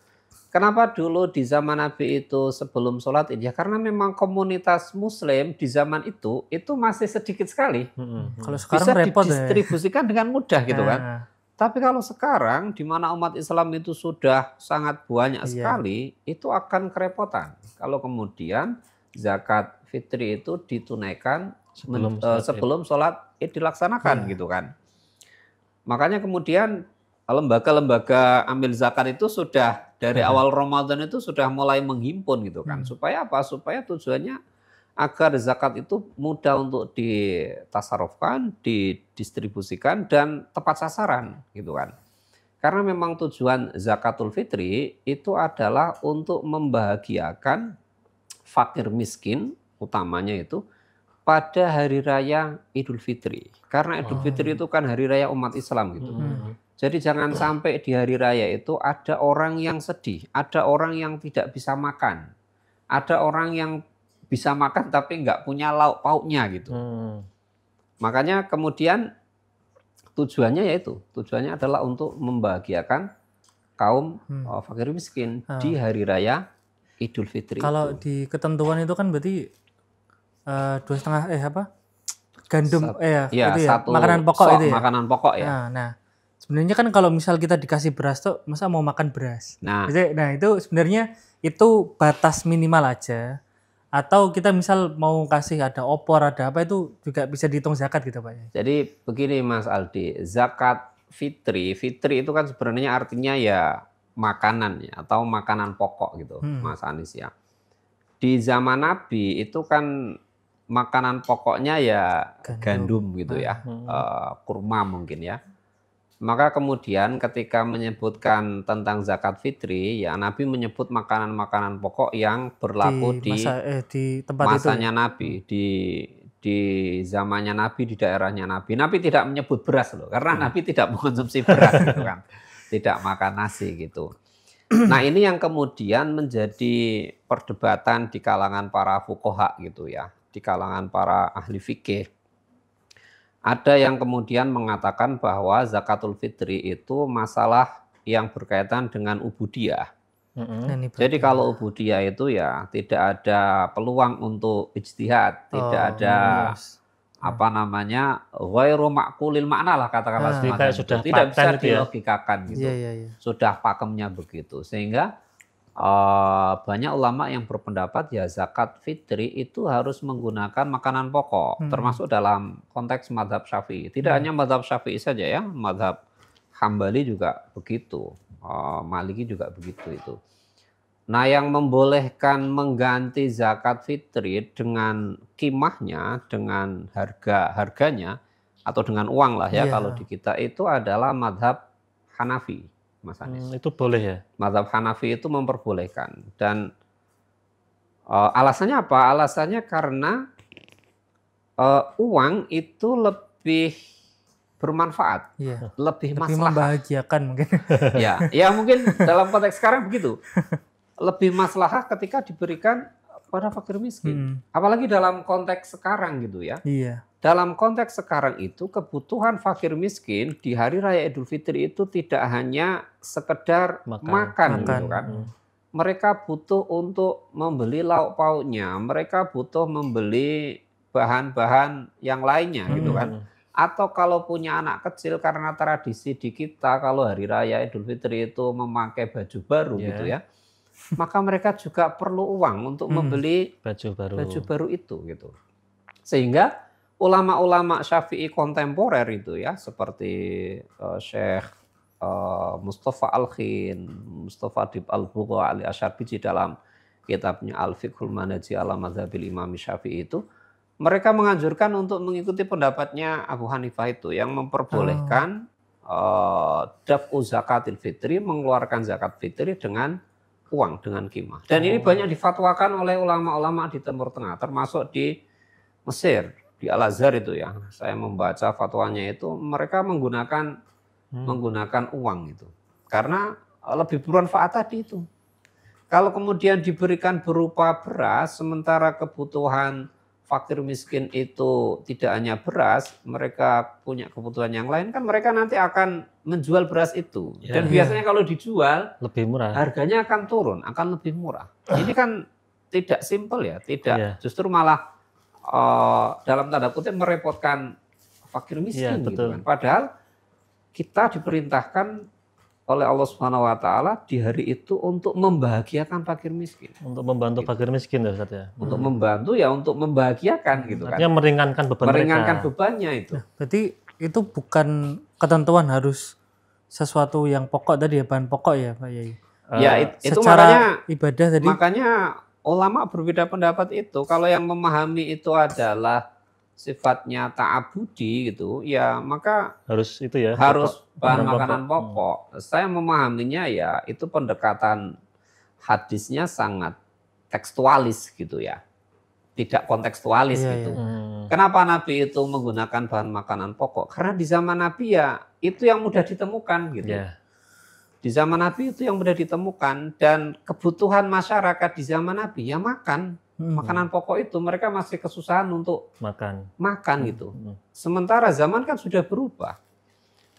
Kenapa dulu di zaman Nabi itu sebelum sholat Id? Ya karena memang komunitas Muslim di zaman itu masih sedikit sekali. Kalau sekarang bisa repot didistribusikan dengan mudah gitu kan. Tapi kalau sekarang di mana umat Islam itu sudah sangat banyak sekali, itu akan kerepotan. Kalau kemudian zakat fitri itu ditunaikan sebelum sholat Id dilaksanakan gitu kan. Makanya kemudian lembaga-lembaga ambil zakat itu sudah dari awal Ramadan itu sudah mulai menghimpun gitu kan. Supaya apa? Supaya tujuannya agar zakat itu mudah untuk ditasarufkan, didistribusikan dan tepat sasaran gitu kan. Karena memang tujuan zakatul fitri itu adalah untuk membahagiakan fakir miskin utamanya itu pada hari raya Idul Fitri. Karena Idul Fitri itu kan hari raya umat Islam gitu. Jadi jangan sampai di hari raya itu ada orang yang sedih, ada orang yang tidak bisa makan, ada orang yang bisa makan tapi nggak punya lauk pauknya gitu. Makanya kemudian tujuannya adalah untuk membahagiakan kaum fakir miskin di hari raya Idul Fitri. Kalau di ketentuan itu kan berarti 2,5 gandum itu ya, makanan pokok itu ya. Makanan pokok ya. Nah, sebenarnya kan kalau misal kita dikasih beras tuh masa mau makan beras. Nah itu sebenarnya itu batas minimal aja. Atau kita misal mau kasih ada opor ada apa itu juga bisa dihitung zakat gitu Pak. Jadi begini Mas Aldi, zakat fitri itu kan sebenarnya artinya ya makanan ya atau makanan pokok gitu Mas Anis ya. di zaman Nabi itu kan makanan pokoknya ya gandum gitu ya, kurma mungkin ya. Maka kemudian ketika menyebutkan tentang zakat fitri, ya Nabi menyebut makanan-makanan pokok yang berlaku di tempat masanya itu. Nabi, di zamannya Nabi, di daerahnya Nabi. Nabi tidak menyebut beras loh, karena Nabi tidak mengkonsumsi beras gitu kan, tidak makan nasi gitu. Nah ini yang kemudian menjadi perdebatan di kalangan para fuqaha gitu ya, di kalangan para ahli fikih. Ada yang kemudian mengatakan bahwa zakatul fitri itu masalah yang berkaitan dengan ubudiyah. Jadi kalau ubudiyah itu ya tidak ada peluang untuk ijtihad, tidak ada apa namanya ghairu ma'qulil makna lah katakanlah semacam itu. Tidak bisa dilogikakan gitu. Sudah pakemnya begitu. Sehingga banyak ulama yang berpendapat ya zakat fitri itu harus menggunakan makanan pokok, termasuk dalam konteks mazhab Syafi'i. Tidak hanya mazhab Syafi'i saja ya, mazhab Hambali juga begitu, Maliki juga begitu itu. Nah yang membolehkan mengganti zakat fitri dengan kimahnya, dengan harganya atau dengan uang lah ya kalau di kita itu adalah mazhab Hanafi. Mas Anies. Itu boleh ya? Mazhab Hanafi itu memperbolehkan. Dan alasannya apa? Alasannya karena uang itu lebih bermanfaat, lebih maslahat. Membahagiakan mungkin. ya mungkin dalam konteks sekarang begitu. Lebih maslahat ketika diberikan pada fakir miskin. Apalagi dalam konteks sekarang gitu ya. Iya. Dalam konteks sekarang itu kebutuhan fakir miskin di hari raya Idul Fitri itu tidak hanya sekedar makan. Gitu kan. Mereka butuh untuk membeli lauk pauknya, mereka butuh membeli bahan-bahan yang lainnya gitu kan. Atau kalau punya anak kecil karena tradisi di kita kalau hari raya Idul Fitri itu memakai baju baru gitu ya. Maka mereka juga perlu uang untuk membeli baju baru itu gitu. Sehingga ulama-ulama Syafi'i kontemporer itu ya seperti Syekh Mustafa Al-Khin, Mustafa Dib Al-Bugha Ali Asyarbiji dalam kitabnya Al-Fiqhul Manaji ala Madzhabil Imam Syafi'i itu mereka menganjurkan untuk mengikuti pendapatnya Abu Hanifah itu yang memperbolehkan daf'u zakatil fitri, mengeluarkan zakat fitri dengan uang, dengan kimah. Dan ini banyak difatwakan oleh ulama-ulama di Timur Tengah termasuk di Mesir. Di Al-Azhar itu ya, saya membaca fatwanya itu mereka menggunakan uang itu. Karena lebih bermanfaat tadi itu. Kalau kemudian diberikan berupa beras, sementara kebutuhan fakir miskin itu tidak hanya beras, mereka punya kebutuhan yang lain, kan mereka nanti akan menjual beras itu. Dan biasanya kalau dijual, lebih murah. Harganya akan turun, akan lebih murah. Ini kan tidak simpel ya, tidak. Justru malah dalam tanda kutip merepotkan fakir miskin gitu kan. Padahal kita diperintahkan oleh Allah Subhanahu wa taala di hari itu untuk membahagiakan fakir miskin. Untuk membantu fakir miskin ya Ustaz ya. Untuk membantu ya untuk membahagiakan gitu kan. Artinya meringankan beban mereka. Meringankan bebannya itu. Berarti itu bukan ketentuan harus sesuatu yang pokok tadi ya, bahan pokok ya Pak Yai. Ya itu secara makanya ibadah tadi. Makanya ulama berbeda pendapat itu. Kalau yang memahami itu adalah sifatnya ta'abudi gitu, ya maka harus itu ya. Harus bahan makanan pokok. Saya memahaminya ya itu pendekatan hadisnya sangat tekstualis gitu ya. Tidak kontekstualis gitu. Kenapa Nabi itu menggunakan bahan makanan pokok? Karena di zaman Nabi ya itu yang mudah ditemukan gitu. Di zaman Nabi itu yang mudah ditemukan dan kebutuhan masyarakat di zaman Nabi ya makan. Makanan pokok itu mereka masih kesusahan untuk makan gitu. Sementara zaman kan sudah berubah.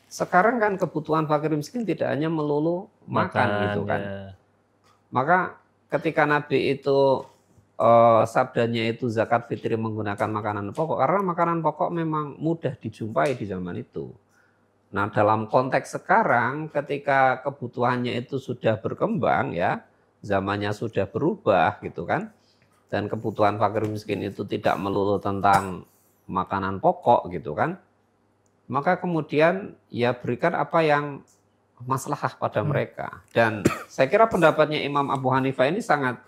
Sekarang kan kebutuhan fakir miskin tidak hanya melulu makan gitu kan. Maka ketika Nabi itu sabdanya itu zakat fitri menggunakan makanan pokok karena makanan pokok memang mudah dijumpai di zaman itu. Nah, dalam konteks sekarang ketika kebutuhannya itu sudah berkembang ya, zamannya sudah berubah gitu kan. Dan kebutuhan fakir miskin itu tidak melulu tentang makanan pokok gitu kan. Maka kemudian ya berikan apa yang maslahah pada mereka. Dan saya kira pendapatnya Imam Abu Hanifah ini sangat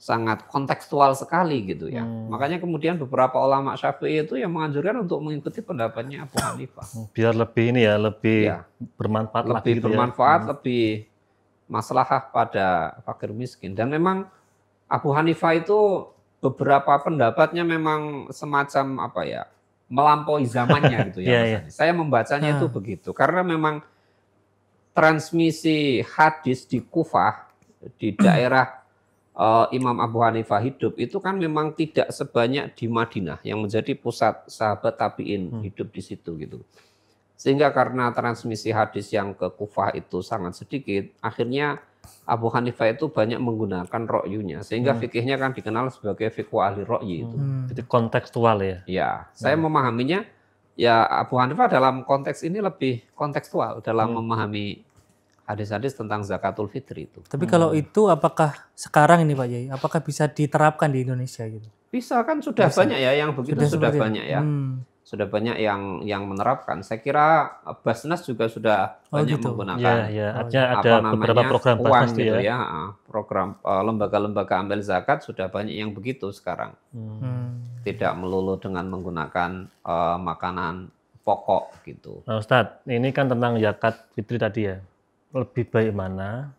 sangat kontekstual sekali gitu ya. Makanya kemudian beberapa ulama Syafi'i itu yang menganjurkan untuk mengikuti pendapatnya Abu Hanifah. Biar lebih ini ya, lebih bermanfaat lagi lebih gitu bermanfaat, lebih maslahah pada fakir miskin. Dan memang Abu Hanifah itu beberapa pendapatnya memang semacam apa ya, melampaui zamannya gitu ya. Iya. Saya membacanya itu begitu karena memang transmisi hadis di Kufah, di daerah Imam Abu Hanifah hidup itu kan memang tidak sebanyak di Madinah yang menjadi pusat sahabat tabi'in hidup di situ gitu. Sehingga karena transmisi hadis yang ke Kufah itu sangat sedikit, akhirnya Abu Hanifah itu banyak menggunakan ro'yunya, sehingga fikihnya kan dikenal sebagai fikih ahli ro'yi itu. Jadi kontekstual ya. Ya, saya memahaminya ya Abu Hanifah dalam konteks ini lebih kontekstual dalam memahami hadis-hadis tentang zakatul fitri itu. Tapi kalau itu apakah sekarang ini Pak Yai, apakah bisa diterapkan di Indonesia gitu? Bisa kan sudah banyak ya yang begitu sudah banyak ya. Sudah banyak yang menerapkan. Saya kira Basnas juga sudah banyak gitu. menggunakan. Ya, artinya ada beberapa program Basnas gitu ya. Program lembaga-lembaga amil zakat sudah banyak yang begitu sekarang. Tidak melulu dengan menggunakan makanan pokok gitu. Nah Ustadz, ini kan tentang zakat fitri tadi ya. Lebih baik mana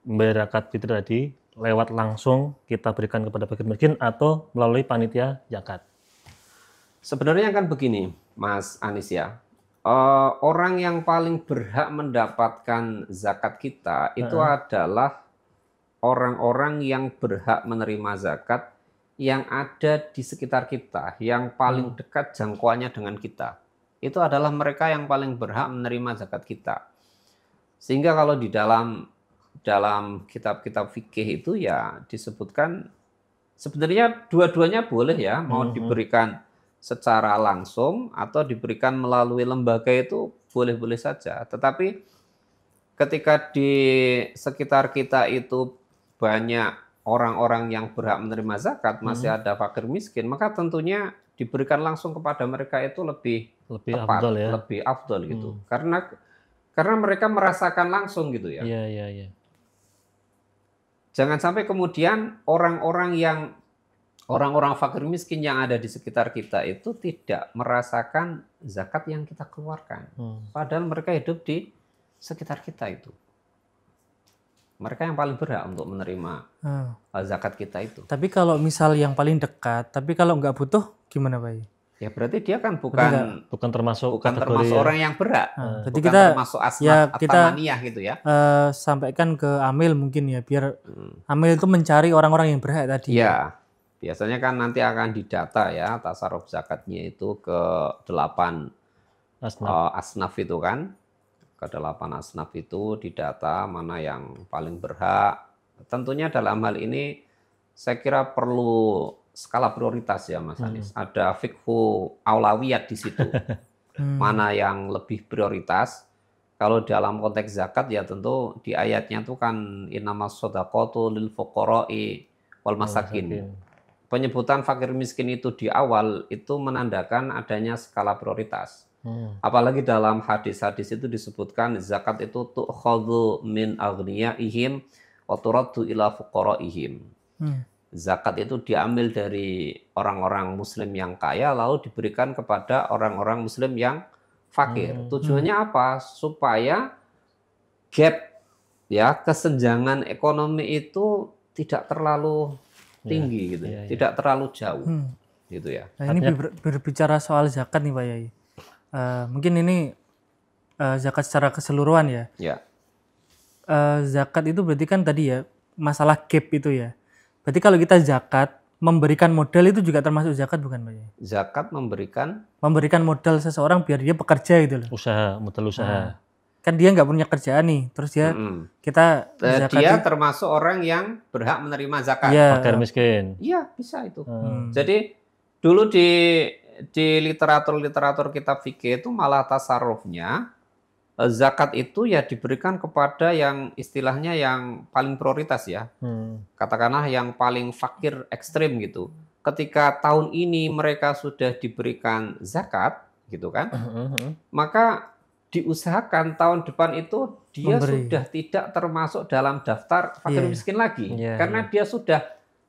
membayar zakat fitri tadi lewat langsung kita berikan kepada fakir miskin atau melalui panitia zakat? Sebenarnya kan begini, Mas Anis ya. Orang yang paling berhak mendapatkan zakat kita itu adalah orang-orang yang berhak menerima zakat yang ada di sekitar kita, yang paling dekat jangkauannya dengan kita. Itu adalah mereka yang paling berhak menerima zakat kita. Sehingga kalau di dalam kitab-kitab fikih itu ya disebutkan sebenarnya dua-duanya boleh ya, mau diberikan secara langsung atau diberikan melalui lembaga itu boleh-boleh saja. Tetapi ketika di sekitar kita itu banyak orang-orang yang berhak menerima zakat, masih ada fakir miskin, maka tentunya diberikan langsung kepada mereka itu lebih tepat, afdol ya. lebih afdol gitu. Karena mereka merasakan langsung gitu ya. Iya. Jangan sampai kemudian orang-orang fakir miskin yang ada di sekitar kita itu tidak merasakan zakat yang kita keluarkan. Padahal mereka hidup di sekitar kita itu. Mereka yang paling berhak untuk menerima zakat kita itu. Tapi kalau misal yang paling dekat, tapi kalau nggak butuh gimana Pak? Ya berarti dia kan bukan termasuk orang yang berhak. Jadi bukan kita termasuk asnaf at-tamaniyah gitu ya. Sampaikan ke Amil mungkin ya, biar Amil itu mencari orang-orang yang berhak tadi. Iya. Biasanya kan nanti akan didata ya tasarruf zakatnya itu ke 8 asnaf itu kan. Ke 8 asnaf itu didata mana yang paling berhak. Tentunya dalam hal ini saya kira perlu skala prioritas ya Mas Anis. Ada fikhu aulawiyat di situ. Mana yang lebih prioritas. Kalau dalam konteks zakat ya tentu di ayatnya itu kan innamas shadaqatu lil fuqara'i wal masakin. Penyebutan fakir miskin itu di awal itu menandakan adanya skala prioritas. Apalagi dalam hadis-hadis itu disebutkan zakat itu tu'khadhu min aghniyaihim wa turaddu ila fuqaraihim. Zakat itu diambil dari orang-orang muslim yang kaya lalu diberikan kepada orang-orang muslim yang fakir. Tujuannya apa? Supaya gap ya kesenjangan ekonomi itu tidak terlalu tinggi gitu. Tidak terlalu jauh gitu ya. Nah, ini berbicara soal zakat nih Pak Yai. Mungkin ini zakat secara keseluruhan ya. Zakat itu berarti kan tadi ya masalah gap itu ya. Berarti kalau kita zakat, memberikan modal itu juga termasuk zakat bukan Pak Yai? Zakat memberikan modal seseorang biar dia bekerja gitu loh. Modal usaha. Kan dia nggak punya kerjaan nih, terus dia kita zakat dia termasuk orang yang berhak menerima zakat. Fakir miskin. Iya, bisa itu. Jadi dulu di literatur kitab fikih itu malah tasarrufnya zakat itu ya diberikan kepada yang istilahnya yang paling prioritas ya. Katakanlah yang paling fakir ekstrim gitu. Ketika tahun ini mereka sudah diberikan zakat gitu kan, maka diusahakan tahun depan itu dia sudah tidak termasuk dalam daftar fakir miskin lagi. Karena dia sudah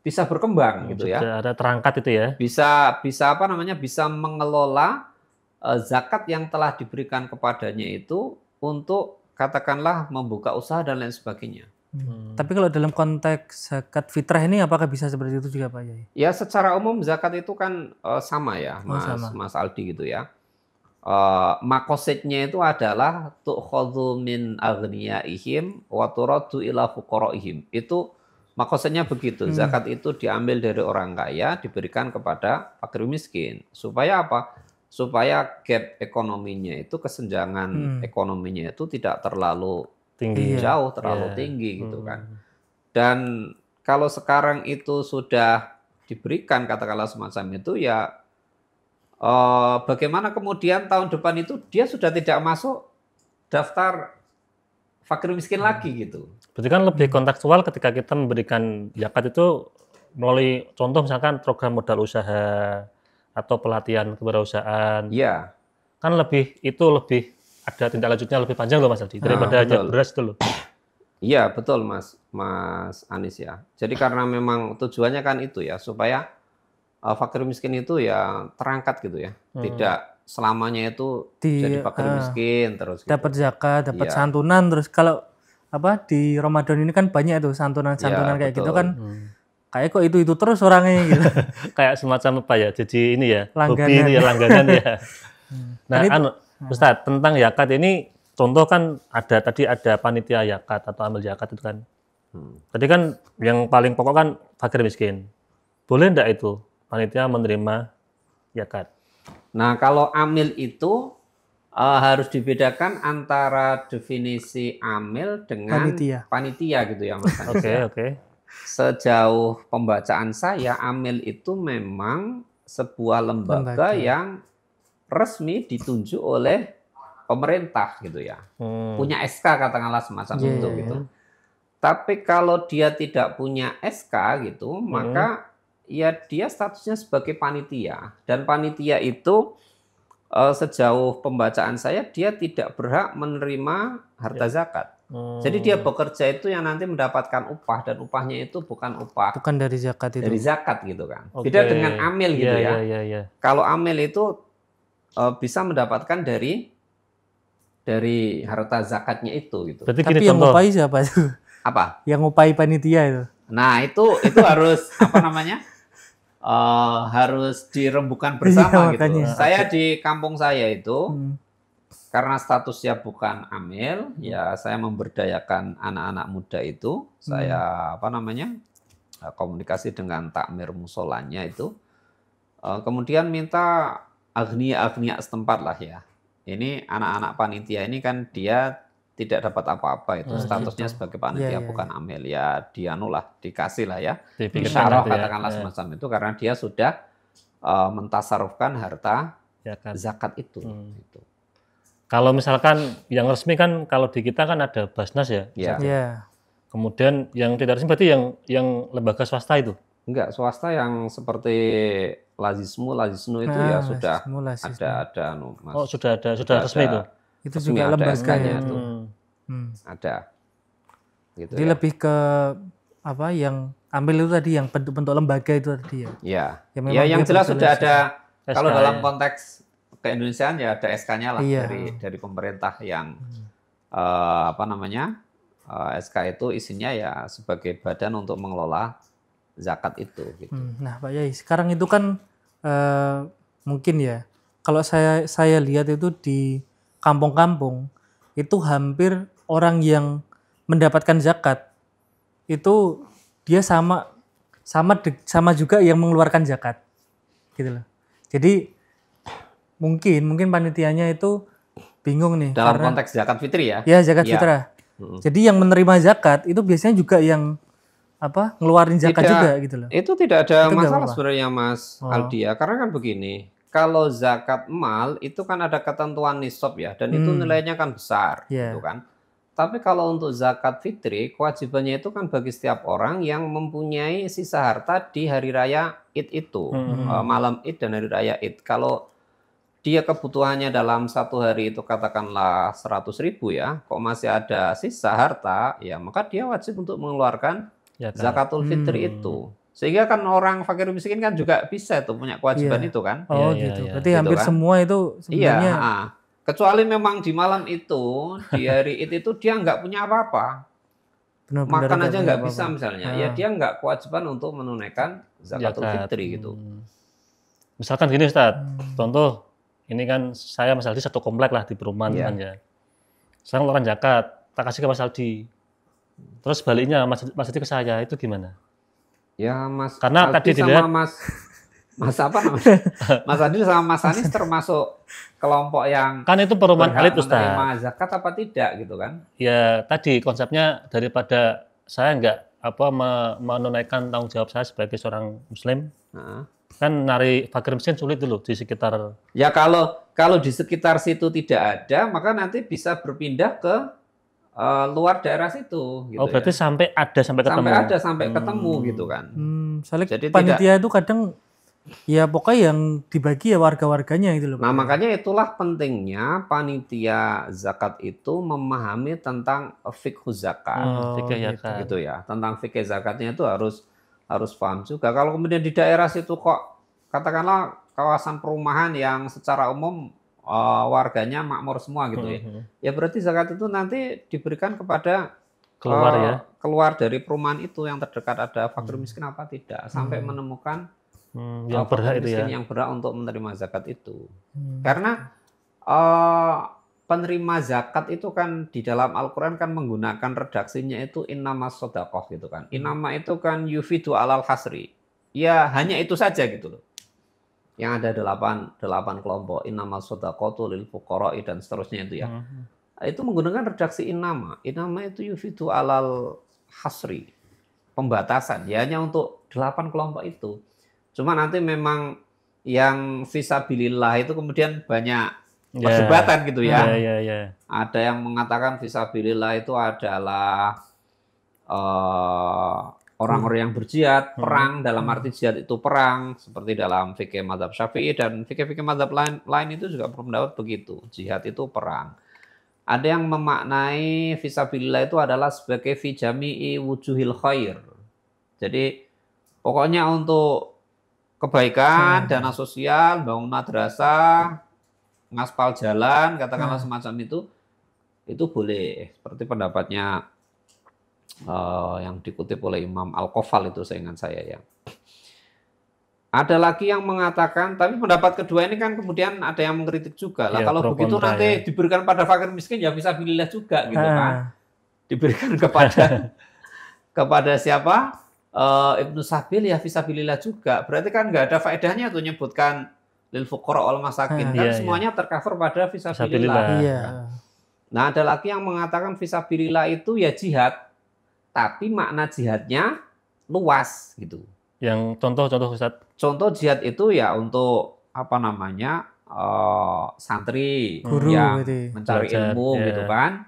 bisa berkembang gitu ya. Sudah ada terangkat itu ya. Bisa mengelola zakat yang telah diberikan kepadanya itu untuk katakanlah membuka usaha dan lain sebagainya. Tapi kalau dalam konteks zakat fitrah ini apakah bisa seperti itu juga Pak Yai? Ya secara umum zakat itu kan sama ya Mas Aldi gitu ya. Makosidnya itu adalah tu'khadhu min aghniyaihim wa turaddu ila fuqaraihim. Itu makosidnya begitu. Zakat itu diambil dari orang kaya diberikan kepada fakir miskin. Supaya apa? Supaya gap ekonominya itu, kesenjangan ekonominya itu tidak terlalu Tinggi. jauh, terlalu tinggi gitu kan. Dan kalau sekarang itu sudah diberikan katakanlah semacam itu ya bagaimana kemudian tahun depan itu dia sudah tidak masuk daftar fakir miskin lagi gitu. Berarti kan lebih kontekstual ketika kita memberikan zakat itu melalui contoh misalkan program modal usaha atau pelatihan kewirausahaan. Iya. Kan lebih ada tindak lanjutnya lebih panjang loh Mas Aldi daripada hanya beras itu loh. Iya betul Mas Anis ya. Jadi karena memang tujuannya kan itu ya supaya fakir miskin itu ya terangkat gitu ya. Tidak selamanya itu jadi fakir miskin terus. Gitu. Dapat zakat, dapat santunan, terus kalau di Ramadan ini kan banyak tuh santunan kayak gitu kan. Kayak kok itu terus orangnya gitu. Kayak semacam apa ya? Jadi ini ya langganan. Hobi ini ya langganan ya. Nah, Ustadz, tentang zakat ini contoh kan tadi ada panitia zakat atau amil zakat itu kan. Tadi kan yang paling pokok kan fakir miskin. Boleh enggak itu panitia menerima zakat? Nah, kalau amil itu harus dibedakan antara definisi amil dengan panitia gitu ya Mas. Oke. Sejauh pembacaan saya, amil itu memang sebuah lembaga yang resmi ditunjuk oleh pemerintah gitu ya. Punya SK katakanlah semacam itu gitu. Tapi kalau dia tidak punya SK gitu, maka ya dia statusnya sebagai panitia. Dan panitia itu sejauh pembacaan saya dia tidak berhak menerima harta zakat. Jadi dia bekerja itu yang nanti mendapatkan upah dan upahnya itu bukan dari zakat itu. Dari zakat gitu kan. Beda dengan amil gitu ya. Kalau amil itu bisa mendapatkan dari harta zakatnya itu gitu. Berarti tapi yang ngupai siapa itu? Apa? Yang ngupai panitia itu. Nah, itu harus harus dirembukan bersama gitu. Saya di kampung saya itu karena statusnya bukan amil, ya saya memberdayakan anak-anak muda itu. Saya komunikasi dengan takmir musolanya itu. Kemudian minta agnia setempat lah ya. Ini anak-anak panitia ini kan dia tidak dapat apa-apa itu. Statusnya sebagai panitia bukan amil. Ya dikasih lah ya. Disyarah katakanlah semacam itu karena dia sudah mentasarufkan harta zakat itu. Gitu. Kalau misalkan yang resmi kan kalau di kita kan ada Basnas ya. Iya. Kemudian yang tidak resmi berarti yang lembaga swasta itu. Enggak, swasta yang seperti Lazisnu itu ya sudah ada Mas. Oh, sudah resmi itu. Itu juga lembaganya itu. Ada. Gitu. Jadi lebih ke yang ambil itu tadi yang bentuk lembaga itu tadi ya. Iya. Ya yang jelas sudah ada kalau dalam konteks keindonesiaan ya ada SK-nya lah dari pemerintah yang SK itu isinya ya sebagai badan untuk mengelola zakat itu. Gitu. Nah Pak Yai, sekarang itu kan mungkin ya kalau saya lihat itu di kampung-kampung itu hampir orang yang mendapatkan zakat itu dia sama juga yang mengeluarkan zakat, gitu loh. Jadi mungkin panitianya itu bingung nih dalam konteks zakat fitri ya. Ya zakat fitrah. Jadi yang menerima zakat itu biasanya juga yang ngeluarin zakat juga gitu loh. Itu tidak ada masalah sebenarnya Mas Aldi ya. Karena kan begini, kalau zakat mal itu kan ada ketentuan nisab ya dan itu nilainya kan besar gitu kan. Tapi kalau untuk zakat fitri kewajibannya itu kan bagi setiap orang yang mempunyai sisa harta di hari raya Id itu. Malam Id dan hari raya Id. Kalau dia kebutuhannya dalam satu hari itu katakanlah 100.000 ya, kok masih ada sisa harta, ya maka dia wajib untuk mengeluarkan zakatul fitri itu. Sehingga kan orang fakir miskin kan juga bisa tuh punya kewajiban itu kan. Oh Iya, gitu. iya. Berarti Gitu hampir kan. semua itu sebenarnya. Iya. Kecuali memang di malam itu, di hari itu dia nggak punya apa-apa. Benar-benar Makan nggak aja punya nggak apa-apa. bisa misalnya. Ya dia nggak kewajiban untuk menunaikan zakatul Zakat. fitri gitu. Misalkan gini Ustaz, contoh ini kan saya Mas Aldi satu komplek lah di perumahan Iya. kan ya. Saya ngeluarin zakat, tak kasih ke Mas Aldi. Terus baliknya Mas Aldi ke saya, itu gimana? Ya Mas Karena Aldi tadi sama dilihat- Mas apa namanya? Mas Adil sama Mas Anis termasuk kelompok yang Kan itu perumahan berhak elit Ustaz. menerima zakat apa tidak gitu kan? Ya tadi konsepnya daripada saya nggak menunaikan tanggung jawab saya sebagai seorang muslim, Nah. kan nari fakir miskin sulit dulu di sekitar. Ya kalau di sekitar situ tidak ada, maka nanti bisa berpindah ke luar daerah situ. Gitu Oh berarti ya. sampai ketemu. Sampai ada sampai ketemu gitu kan. Soalnya Jadi panitia itu kadang ya pokoknya yang dibagi ya warga-warganya gitu loh. Nah Pak. makanya itulah pentingnya panitia zakat itu memahami tentang fikih zakat. Fikih zakat. Gitu ya, tentang fikih zakatnya itu harus paham juga. Kalau kemudian di daerah situ kok katakanlah kawasan perumahan yang secara umum warganya makmur semua gitu ya, ya berarti zakat itu nanti diberikan kepada keluar dari perumahan itu yang terdekat ada fakir miskin apa tidak sampai menemukan yang berhak itu ya, yang berhak untuk menerima zakat itu. Karena penerima zakat itu kan di dalam Al-Quran kan menggunakan redaksinya itu innamas shadaqah gitu kan. Innama itu kan yufidu alal hasri. Ya hanya itu saja gitu loh. Yang ada 8 kelompok. Innamas shadaqatu lil fuqara'i dan seterusnya itu ya. Itu menggunakan redaksi innama. Innama itu yufidu alal hasri. Pembatasan. Ya hanya untuk 8 kelompok itu. Cuma nanti memang yang fisabilillah itu kemudian banyak perdebatan gitu ya. Ada yang mengatakan fisabilillah itu adalah orang-orang yang berjihad, perang dalam arti jihad itu perang, seperti dalam fikih mazhab Syafi'i dan fikih-fikih mazhab lain itu juga berpendapat begitu. Jihad itu perang. Ada yang memaknai fisabilillah itu adalah sebagai fi jami'i wujuhil khair. Jadi pokoknya untuk kebaikan, dana sosial, bangun madrasah, ngaspal jalan, katakanlah semacam itu boleh. Seperti pendapatnya yang dikutip oleh Imam Al-Qafal itu seingat saya ya. Ada lagi yang mengatakan, tapi pendapat kedua ini kan kemudian ada yang mengkritik juga lah. Kalau begitu nanti diberikan pada fakir miskin ya bisa bilillah juga gitu kan. Diberikan kepada siapa? Ibnu Sabil ya fisabilillah juga. Berarti kan nggak ada faedahnya tuh nyebutkan lil fuqara wal masakin kan semuanya tercover pada fisabilillah. Nah, ada lagi yang mengatakan fisabilillah itu ya jihad, tapi makna jihadnya luas gitu. Yang contoh Ustaz. Contoh jihad itu ya untuk apa namanya? Santri guru yang berarti mencari ilmu gitu kan.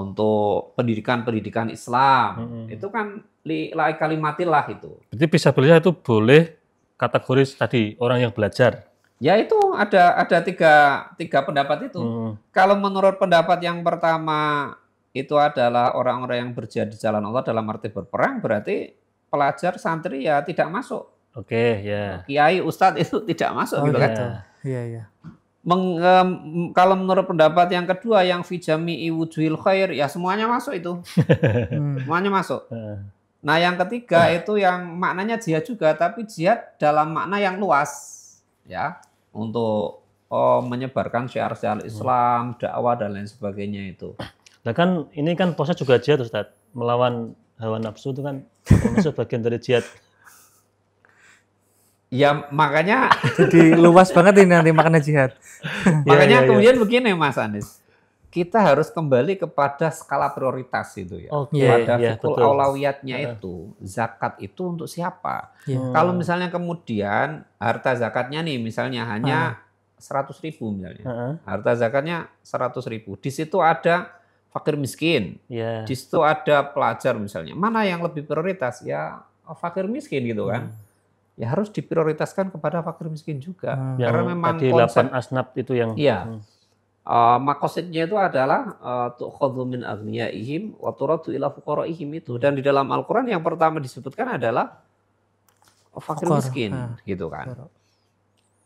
Untuk pendidikan Islam itu kan lillahi kalimatillah itu. Jadi fisabilillah itu boleh kategori tadi orang yang belajar. Ya itu ada tiga pendapat itu. Kalau menurut pendapat yang pertama itu adalah orang-orang yang berjihad di jalan Allah dalam arti berperang, berarti pelajar santri ya tidak masuk. Oke, ya. Kiai ustadz itu tidak masuk gitu kan. Iya. Kalau menurut pendapat yang kedua yang fi jami'i wujuhil khair ya semuanya masuk itu. Semuanya masuk. Nah, yang ketiga itu yang maknanya jihad juga tapi jihad dalam makna yang luas ya, untuk menyebarkan syiar-syiar Islam, dakwah dan lain sebagainya itu. Nah kan ini kan puasa juga jihad Ustaz, melawan hawa nafsu itu kan termasuk bagian dari jihad. Ya makanya jadi luas banget ini nanti makna jihad. Makanya kemudian begini Mas Anis, kita harus kembali kepada skala prioritas itu ya. Pada fikul aulawiyatnya itu, zakat itu untuk siapa? Kalau misalnya kemudian harta zakatnya nih misalnya hanya 100.000 misalnya, harta zakatnya 100.000, di situ ada fakir miskin, di situ ada pelajar misalnya, mana yang lebih prioritas? Ya fakir miskin gitu kan. Ya harus diprioritaskan kepada fakir miskin juga. Karena memang tadi konsep 8 asnaf itu yang Makosidnya itu adalah tu'khadhu min aghniyaihim wa turaddu ila fuqaraihim itu. Dan di dalam Al-Qur'an yang pertama disebutkan adalah fakir miskin gitu kan.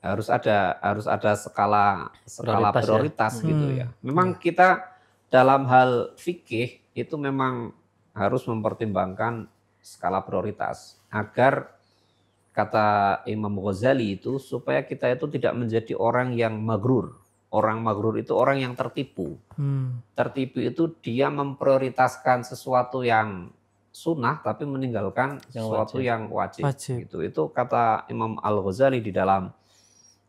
Harus ada skala prioritas gitu ya. Memang kita dalam hal fikih itu memang harus mempertimbangkan skala prioritas agar kata Imam Ghazali itu supaya kita itu tidak menjadi orang yang maghrur. Orang maghrur itu orang yang tertipu. Tertipu itu dia memprioritaskan sesuatu yang sunnah tapi meninggalkan sesuatu yang wajib. Gitu. Itu kata Imam Al-Ghazali di dalam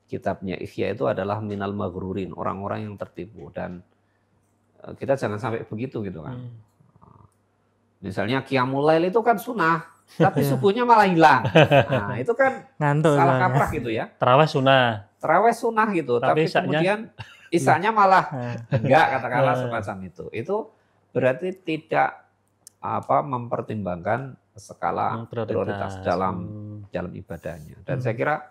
kitabnya Ihya itu adalah minal maghrurin, orang-orang yang tertipu. Dan kita jangan sampai begitu gitu kan. Misalnya Qiyamul Lail itu kan sunnah, tapi subuhnya malah hilang. Nah itu kan ngantuk salah kaprah gitu ya. Tarawih sunnah gitu, tapi kemudian isanya malah enggak, katakanlah semacam itu. Itu berarti tidak mempertimbangkan skala prioritas dalam ibadahnya. Dan saya kira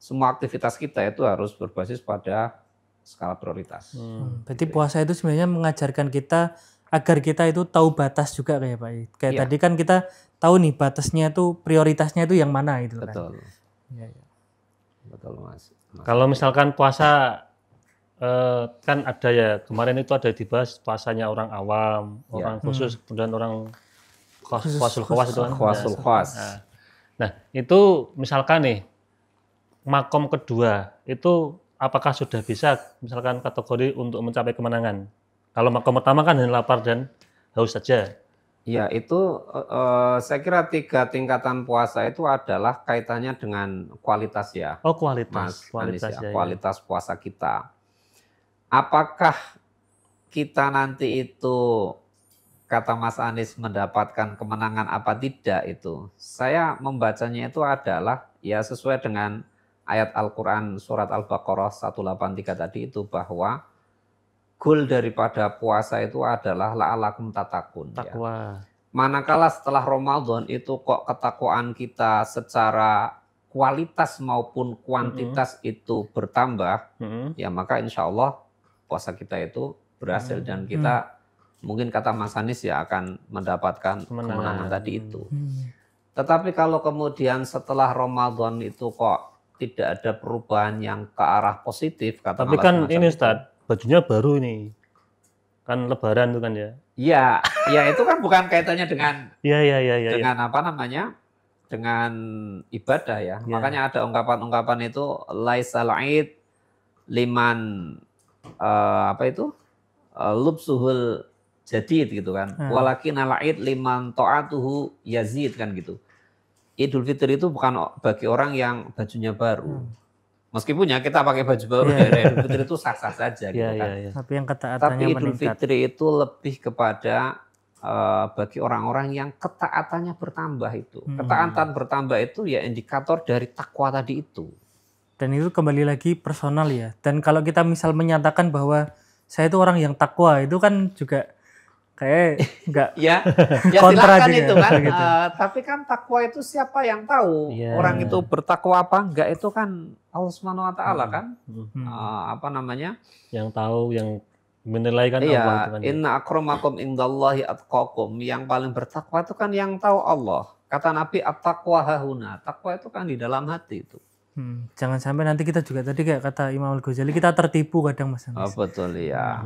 semua aktivitas kita itu harus berbasis pada skala prioritas. Berarti puasa itu sebenarnya mengajarkan kita agar kita itu tahu batas juga kayak Pak. Kayak tadi kan kita tahu nih batasnya itu, prioritasnya itu yang mana itu kan. Betul. Ya. Betul Mas. Kalau misalkan puasa kan ada ya, kemarin itu ada dibahas puasanya orang awam, orang khusus, kemudian orang khawasul khawas itu kan. Khawasul khawas. Nah, itu misalkan nih makom kedua itu apakah sudah bisa misalkan kategori untuk mencapai kemenangan? Kalau makom pertama kan hanya lapar dan haus saja. Ya, itu saya kira 3 tingkatan puasa itu adalah kaitannya dengan kualitas ya. Oh, kualitas. Kualitas puasa kita. Apakah kita nanti itu, kata Mas Anies, mendapatkan kemenangan apa tidak itu? Saya membacanya itu adalah ya sesuai dengan ayat Al-Quran surat Al-Baqarah 183 tadi itu, bahwa goal daripada puasa itu adalah la'alakum tatakun. Takwa. Ya. Manakala setelah Ramadan itu kok ketakwaan kita secara kualitas maupun kuantitas itu bertambah, ya maka insya Allah puasa kita itu berhasil dan kita mungkin kata Mas Anies ya akan mendapatkan kemenangan tadi itu. Tetapi kalau kemudian setelah Ramadan itu kok tidak ada perubahan yang ke arah positif, kata tapi kan ini Ustaz, bajunya baru nih, kan Lebaran itu kan ya? Iya, ya itu kan bukan kaitannya dengan dengan ya. apa namanya, dengan ibadah ya. Makanya ada ungkapan-ungkapan itu laisal aid liman lubsuhul jadid gitu kan. Walakin al aid liman ta'atuhu yazid kan gitu. Idul Fitri itu bukan bagi orang yang bajunya baru. Meskipun ya kita pakai baju baru dari Idul Fitri itu sah-sah saja gitu kan. Tapi yang ketaatannya meningkat. Idul Fitri itu lebih kepada bagi orang-orang yang ketaatannya bertambah itu. Ketaatan bertambah itu ya indikator dari takwa tadi itu. Dan itu kembali lagi personal ya. Dan kalau kita misal menyatakan bahwa saya itu orang yang takwa, itu kan juga kayak enggak ya kontra silakan juga, itu kan. gitu. Tapi kan takwa itu siapa yang tahu? Orang itu bertakwa apa enggak itu kan Allah Subhanahu wa taala kan. Apa namanya? Yang tahu, yang menilai kan Allah itu kan. Inna akramakum indallahi atqakum. Yang paling bertakwa itu kan yang tahu Allah. Kata Nabi at-taqwa hahuna. Takwa itu kan di dalam hati itu. Jangan sampai nanti kita juga tadi kayak kata Imam Al-Ghazali, kita tertipu kadang Mas Anies. Betul ya.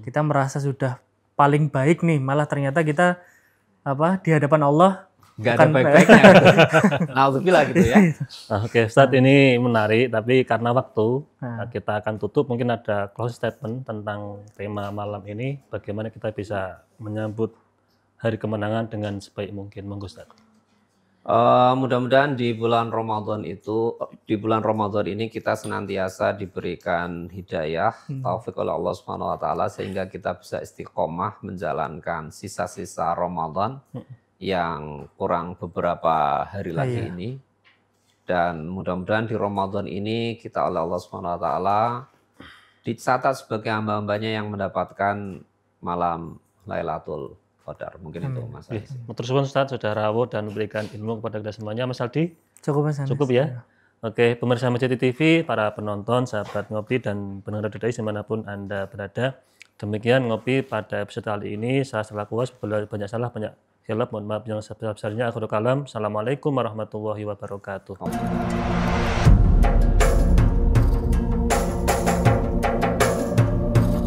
Kita merasa sudah paling baik nih, malah ternyata kita di hadapan Allah nggak ada baik-baiknya. Nauzubillah gitu ya. Oke, Ustaz, ini menarik, tapi karena waktu kita akan tutup. Mungkin ada closing statement tentang tema malam ini, bagaimana kita bisa menyambut hari kemenangan dengan sebaik mungkin. Monggo Ustaz. Mudah-mudahan di bulan Ramadan ini kita senantiasa diberikan hidayah, taufik oleh Allah Subhanahu wa taala sehingga kita bisa istiqomah menjalankan sisa-sisa Ramadan yang kurang beberapa hari lagi ini. Dan mudah-mudahan di Ramadan ini kita oleh Allah Subhanahu wa taala dicatat sebagai hamba-hambanya yang mendapatkan malam Lailatul Qadar. Mungkin itu Mas Anies. Terus Ustaz sudah rawuh dan memberikan ilmu kepada kita semuanya. Mas Aldi, cukup Mas Anies. Cukup ya. Oke, pemirsa Mejati TV, para penonton, sahabat Ngopi, dan pendengar DDI dimanapun Anda berada. Demikian Ngopi pada episode kali ini. Saya selaku host, banyak salah, banyak hilaf. Mohon maaf yang sebesar-besarnya. Akhirul kalam. Assalamualaikum warahmatullahi wabarakatuh.